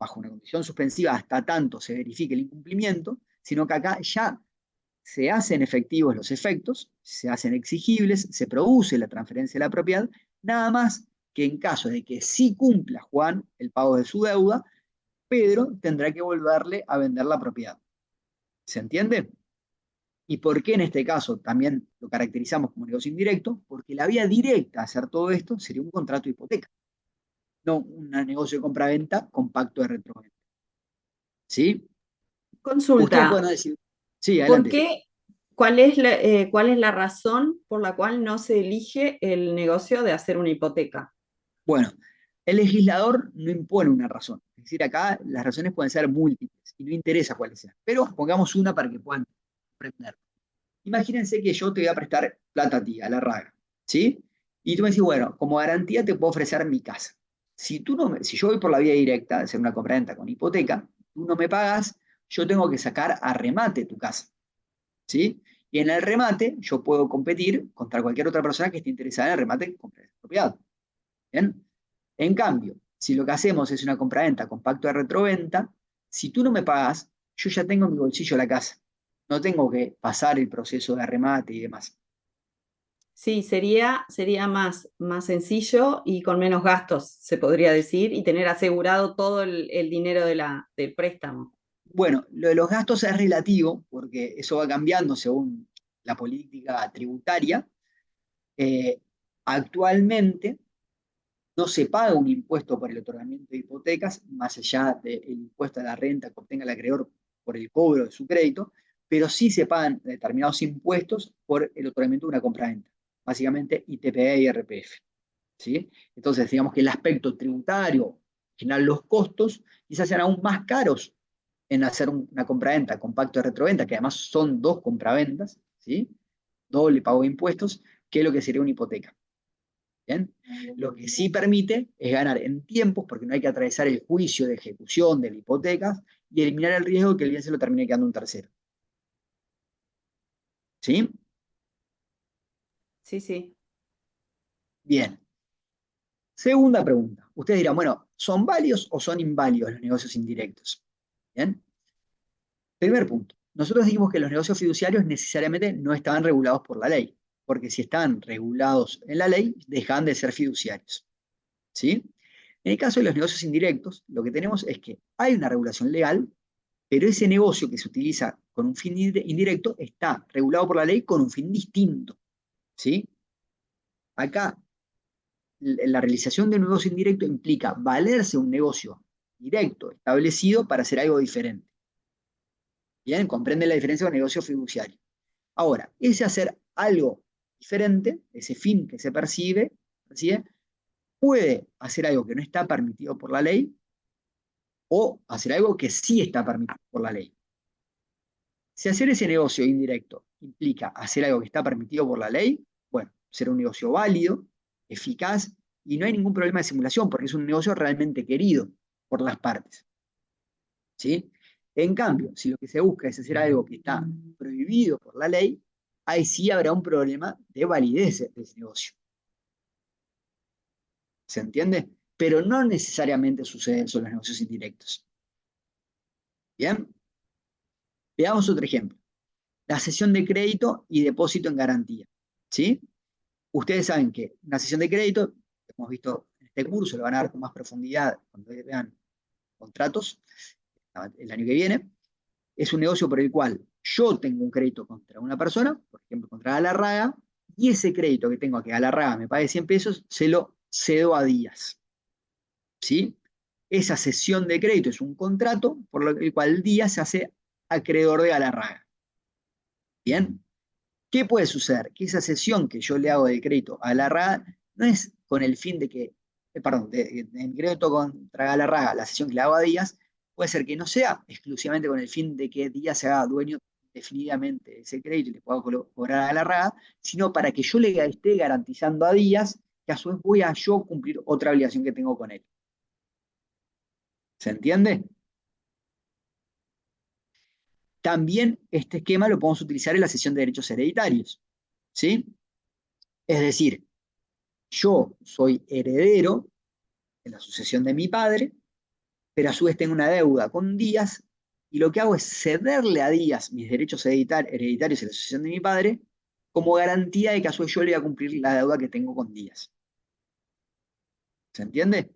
bajo una condición suspensiva hasta tanto se verifique el incumplimiento, sino que acá ya se hacen efectivos los efectos, se hacen exigibles, se produce la transferencia de la propiedad, nada más que en caso de que sí cumpla Juan el pago de su deuda, Pedro tendrá que volverle a vender la propiedad. ¿Se entiende? ¿Y por qué en este caso también lo caracterizamos como negocio indirecto? Porque la vía directa a hacer todo esto sería un contrato de hipoteca, no un negocio de compraventa con pacto de retroventa. ¿Sí? Ustedes pueden Consulta, decir, sí, ¿por adelante. qué? ¿Cuál es la razón por la cual no se elige el negocio de hacer una hipoteca? Bueno, el legislador no impone una razón. Es decir, acá las razones pueden ser múltiples y no interesa cuáles sean. Pero pongamos una para que puedan comprender. Imagínense que yo te voy a prestar plata a ti, a la raga, ¿sí? Y tú me decís, bueno, como garantía te puedo ofrecer mi casa. Si yo voy por la vía directa de hacer una compraventa con hipoteca, tú no me pagas, yo tengo que sacar a remate tu casa, ¿sí? Y en el remate yo puedo competir contra cualquier otra persona que esté interesada en el remate de compra de propiedad. ¿Bien? En cambio, si lo que hacemos es una compraventa con pacto de retroventa, si tú no me pagas, yo ya tengo en mi bolsillo la casa. No tengo que pasar el proceso de remate y demás. Sí, sería más sencillo y con menos gastos, se podría decir, y tener asegurado todo el dinero del préstamo. Bueno, lo de los gastos es relativo, porque eso va cambiando según la política tributaria. Actualmente no se paga un impuesto por el otorgamiento de hipotecas, más allá del impuesto a la renta que obtenga el acreedor por el cobro de su crédito, pero sí se pagan determinados impuestos por el otorgamiento de una compraventa, básicamente ITPE y IRPF. ¿Sí? Entonces, digamos que el aspecto tributario, en general los costos, quizás sean aún más caros en hacer una compraventa con pacto de retroventa, que además son dos compraventas, ¿sí? Doble pago de impuestos, que lo que sería una hipoteca. ¿Bien? Lo que sí permite es ganar en tiempos, porque no hay que atravesar el juicio de ejecución de la hipoteca y eliminar el riesgo de que el bien se lo termine quedando un tercero. ¿Sí? Sí, sí. Bien. Segunda pregunta. Ustedes dirán, bueno, ¿son válidos o son inválidos los negocios indirectos? Bien. Primer punto. Nosotros dijimos que los negocios fiduciarios necesariamente no estaban regulados por la ley, porque si están regulados en la ley, dejan de ser fiduciarios. ¿Sí? En el caso de los negocios indirectos, lo que tenemos es que hay una regulación legal, pero ese negocio que se utiliza con un fin indirecto está regulado por la ley con un fin distinto. ¿Sí? Acá, la realización de un negocio indirecto implica valerse un negocio directo establecido para hacer algo diferente. Bien, comprende la diferencia con el negocio fiduciario. Ahora, ese hacer algo diferente, ese fin que se percibe, puede hacer algo que no está permitido por la ley o hacer algo que sí está permitido por la ley. Si hacer ese negocio indirecto implica hacer algo que está permitido por la ley, bueno, será un negocio válido, eficaz, y no hay ningún problema de simulación, porque es un negocio realmente querido por las partes. ¿Sí? En cambio, si lo que se busca es hacer algo que está prohibido por la ley, ahí sí habrá un problema de validez de ese negocio. ¿Se entiende? Pero no necesariamente sucede eso en los negocios indirectos. ¿Bien? Veamos otro ejemplo. La cesión de crédito y depósito en garantía. ¿Sí? Ustedes saben que una cesión de crédito, hemos visto en este curso, lo van a ver con más profundidad cuando vean contratos el año que viene, es un negocio por el cual yo tengo un crédito contra una persona, por ejemplo, contra Galarraga, y ese crédito que tengo a que Galarraga me pague 100 pesos, se lo cedo a Díaz. ¿Sí? Esa cesión de crédito es un contrato por el cual Díaz se hace acreedor de Galarraga. ¿Bien? ¿Qué puede suceder? Que esa cesión que yo le hago de crédito a Galarraga no es con el fin de que, perdón, de mi crédito contra Galarraga, la cesión que le hago a Díaz, puede ser que no sea exclusivamente con el fin de que Díaz se haga dueño definitivamente de ese crédito y le pueda cobrar a Galarraga, sino para que yo le esté garantizando a Díaz que a su vez voy a yo cumplir otra obligación que tengo con él. ¿Se entiende? También este esquema lo podemos utilizar en la cesión de derechos hereditarios. ¿Sí? Es decir, yo soy heredero en la sucesión de mi padre, pero a su vez tengo una deuda con Díaz, y lo que hago es cederle a Díaz mis derechos hereditarios en la sucesión de mi padre, como garantía de que a su vez yo le voy a cumplir la deuda que tengo con Díaz. ¿Se entiende?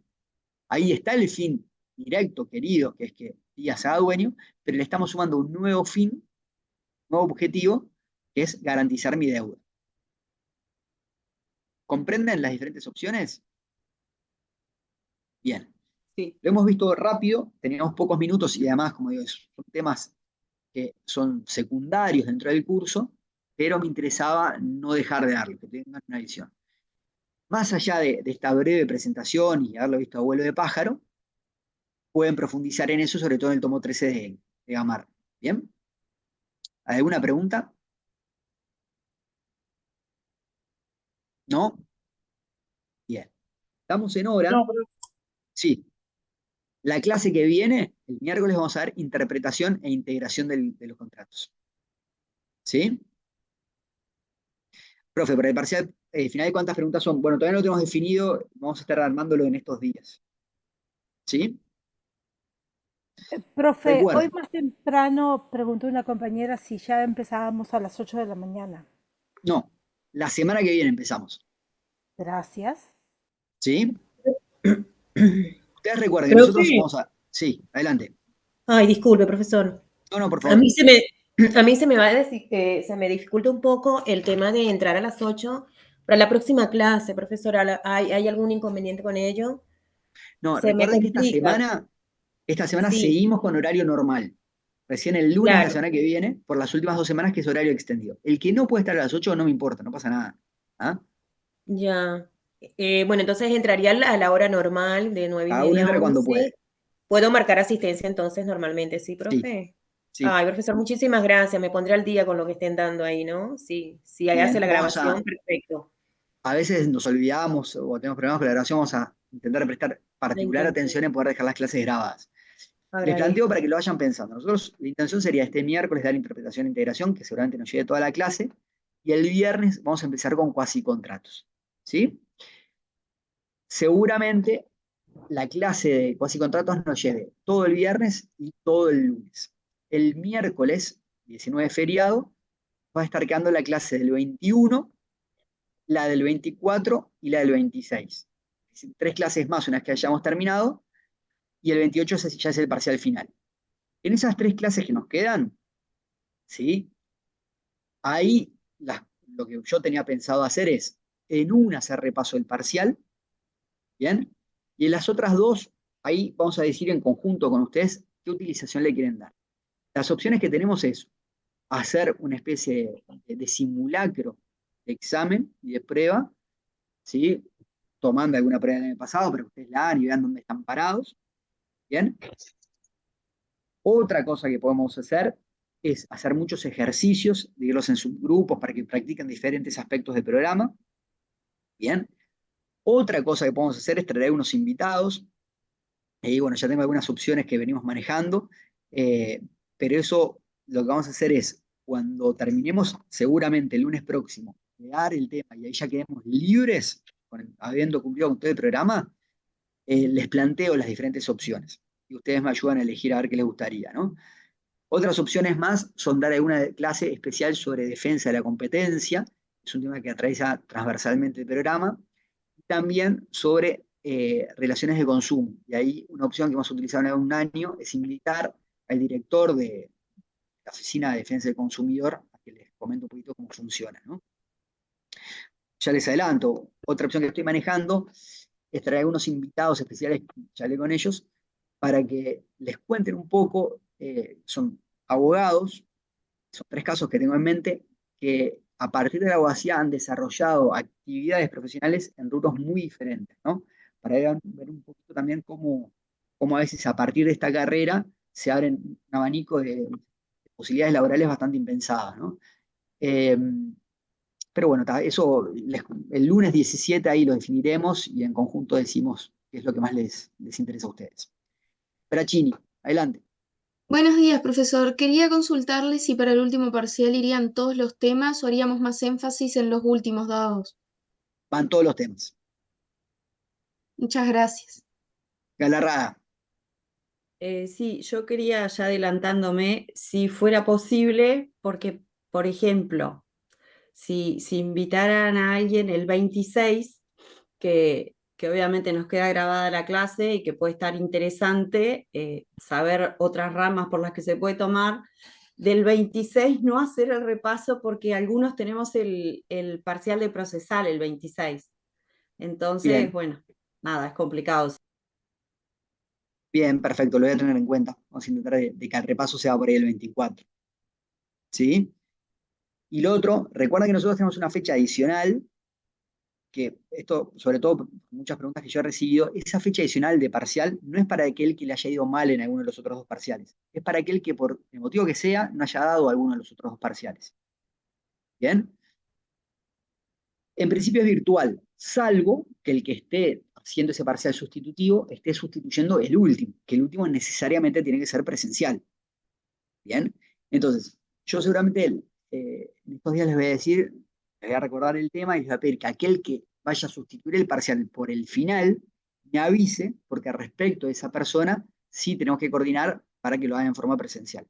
Ahí está el fin directo, querido, que es que Díaz sea dueño, pero le estamos sumando un nuevo fin, nuevo objetivo, que es garantizar mi deuda. ¿Comprenden las diferentes opciones? Bien. Sí. Lo hemos visto rápido, teníamos pocos minutos y además, como digo, son temas que son secundarios dentro del curso, pero me interesaba no dejar de darlo, que tengan una visión. Más allá de esta breve presentación y haberlo visto a vuelo de pájaro, pueden profundizar en eso, sobre todo en el tomo 13 de Gamar. ¿Bien? ¿Alguna pregunta? ¿No? Bien. Estamos en hora. No, pero Sí. La clase que viene, el miércoles, vamos a ver interpretación e integración de los contratos. ¿Sí? Profe, para el parcial final, ¿cuántas preguntas son? Bueno, todavía no lo tenemos definido, vamos a estar armándolo en estos días. ¿Sí? Profe, hoy Recuerden, más temprano preguntó una compañera si ya empezábamos a las 8 de la mañana. no, la semana que viene empezamos. Gracias. ¿Sí? Ustedes recuerden que nosotros Profe, vamos a... Sí, adelante. Ay, disculpe, profesor. No, por A favor. mí se me, a mí se me va a decir, se me dificulta un poco el tema de entrar a las 8 para la próxima clase, profesora. ¿Hay algún inconveniente con ello? No, Se me recuerden que complica. esta semana Sí, seguimos con horario normal. Recién el lunes de la claro, semana que viene, por las últimas 2 semanas, que es horario extendido. El que no puede estar a las 8 no me importa, no pasa nada. ¿Ah? ya. Bueno, entonces entraría a la hora normal de 9 y Cada uno media a entra cuando puede. 11. Puedo marcar asistencia entonces normalmente, ¿sí, Sí, profe? sí. Ay, profesor, muchísimas gracias. Me pondré al día con lo que estén dando ahí, ¿no? Sí, si hace Bien, la grabación, perfecto. a veces nos olvidamos o tenemos problemas con la grabación, vamos a intentar prestar La particular atención intención. en poder dejar las clases grabadas. Les planteo Agradezco. para que lo vayan pensando. Nosotros, la intención sería este miércoles dar interpretación e integración, que seguramente nos lleve toda la clase, y el viernes vamos a empezar con cuasi contratos. ¿Sí? Seguramente la clase de cuasi contratos nos lleve todo el viernes y todo el lunes. El miércoles, 19 feriado, va a estar quedando la clase del 21, la del 24 y la del 26. Es decir, 3 clases más una vez que hayamos terminado, y el 28 ya es el parcial final. En esas 3 clases que nos quedan, ¿sí? Ahí lo que yo tenía pensado hacer es, en una hacer repaso del parcial, ¿bien? Y en las otras 2, ahí vamos a decir en conjunto con ustedes qué utilización le quieren dar. Las opciones que tenemos es hacer una especie de simulacro de examen y de prueba, ¿sí? Tomando alguna prueba del año pasado, pero ustedes la hagan y vean dónde están parados, ¿bien? Otra cosa que podemos hacer es hacer muchos ejercicios, dividirlos en subgrupos para que practiquen diferentes aspectos del programa, ¿bien? Otra cosa que podemos hacer es traer unos invitados. Y bueno, ya tengo algunas opciones que venimos manejando, pero eso lo que vamos a hacer es, cuando terminemos seguramente el lunes próximo, de dar el tema y ahí ya quedemos libres, habiendo cumplido con todo el programa, les planteo las diferentes opciones y ustedes me ayudan a elegir a ver qué les gustaría, ¿no? Otras opciones más son dar alguna clase especial sobre defensa de la competencia, es un tema que atraviesa transversalmente el programa, también sobre relaciones de consumo. Y ahí una opción que hemos utilizado en un año es invitar al director de la Oficina de Defensa del Consumidor a que les comente un poquito cómo funciona, ¿no? Ya les adelanto, otra opción que estoy manejando es traer algunos invitados especiales, ya hablé con ellos, para que les cuenten un poco, son abogados, son 3 casos que tengo en mente, que a partir de la abogacía han desarrollado actividades profesionales en rubros muy diferentes, ¿no? Para ver un poquito también cómo a veces a partir de esta carrera se abren un abanico de posibilidades laborales bastante impensadas, ¿no? Eh, pero bueno, eso el lunes 17 ahí lo definiremos y en conjunto decimos qué es lo que más les interesa a ustedes. Perachini, adelante. Buenos días, profesor. Quería consultarle si para el último parcial irían todos los temas o haríamos más énfasis en los últimos dados. Van todos los temas. Muchas gracias. Galarraga. Sí, yo quería, ya adelantándome, si fuera posible, porque, por ejemplo, si invitaran a alguien el 26, que obviamente nos queda grabada la clase y que puede estar interesante saber otras ramas por las que se puede tomar, del 26 no hacer el repaso porque algunos tenemos el parcial de procesal el 26. Entonces, Bien. bueno, nada, es complicado. Bien, perfecto, lo voy a tener en cuenta. Vamos a intentar de que el repaso sea por ahí el 24. ¿Sí? Y lo otro, recuerda que nosotros tenemos una fecha adicional, que esto, sobre todo por muchas preguntas que yo he recibido, esa fecha adicional de parcial no es para aquel que le haya ido mal en alguno de los otros 2 parciales, es para aquel que por el motivo que sea no haya dado alguno de los otros 2 parciales. ¿Bien? En principio es virtual, salvo que el que esté haciendo ese parcial sustitutivo esté sustituyendo el último, que el último necesariamente tiene que ser presencial. Bien, entonces, yo seguramente en estos días les voy a decir, les voy a recordar el tema y les voy a pedir que aquel que vaya a sustituir el parcial por el final, me avise, porque respecto a esa persona, sí tenemos que coordinar para que lo haga en forma presencial.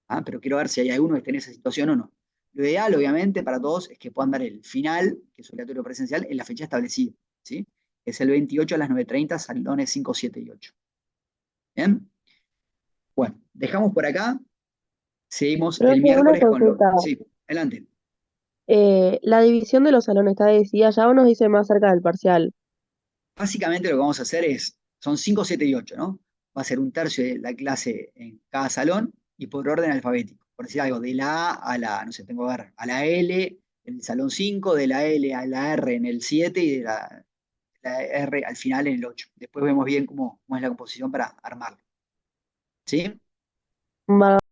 ¿Ah? Pero quiero ver si hay alguno que esté en esa situación o no. Lo ideal, obviamente, para todos es que puedan dar el final, que es obligatorio presencial, en la fecha establecida. ¿Sí? Es el 28 a las 9:30, salones 5, 7 y 8. ¿Bien? Bueno, dejamos por acá, seguimos el Profe, una miércoles con lo... consulta. Sí, adelante. ¿La división de los salones está decidida ya o nos dice más cerca del parcial? Básicamente lo que vamos a hacer son 5, 7 y 8, ¿no? Va a ser un tercio de la clase en cada salón y por orden alfabético. Por decir algo, de la A a la, no sé, tengo que ver, a la L en el salón 5, de la L a la R en el 7 y de la R al final en el 8. Después vemos bien cómo es la composición para armarlo. ¿Sí? Va.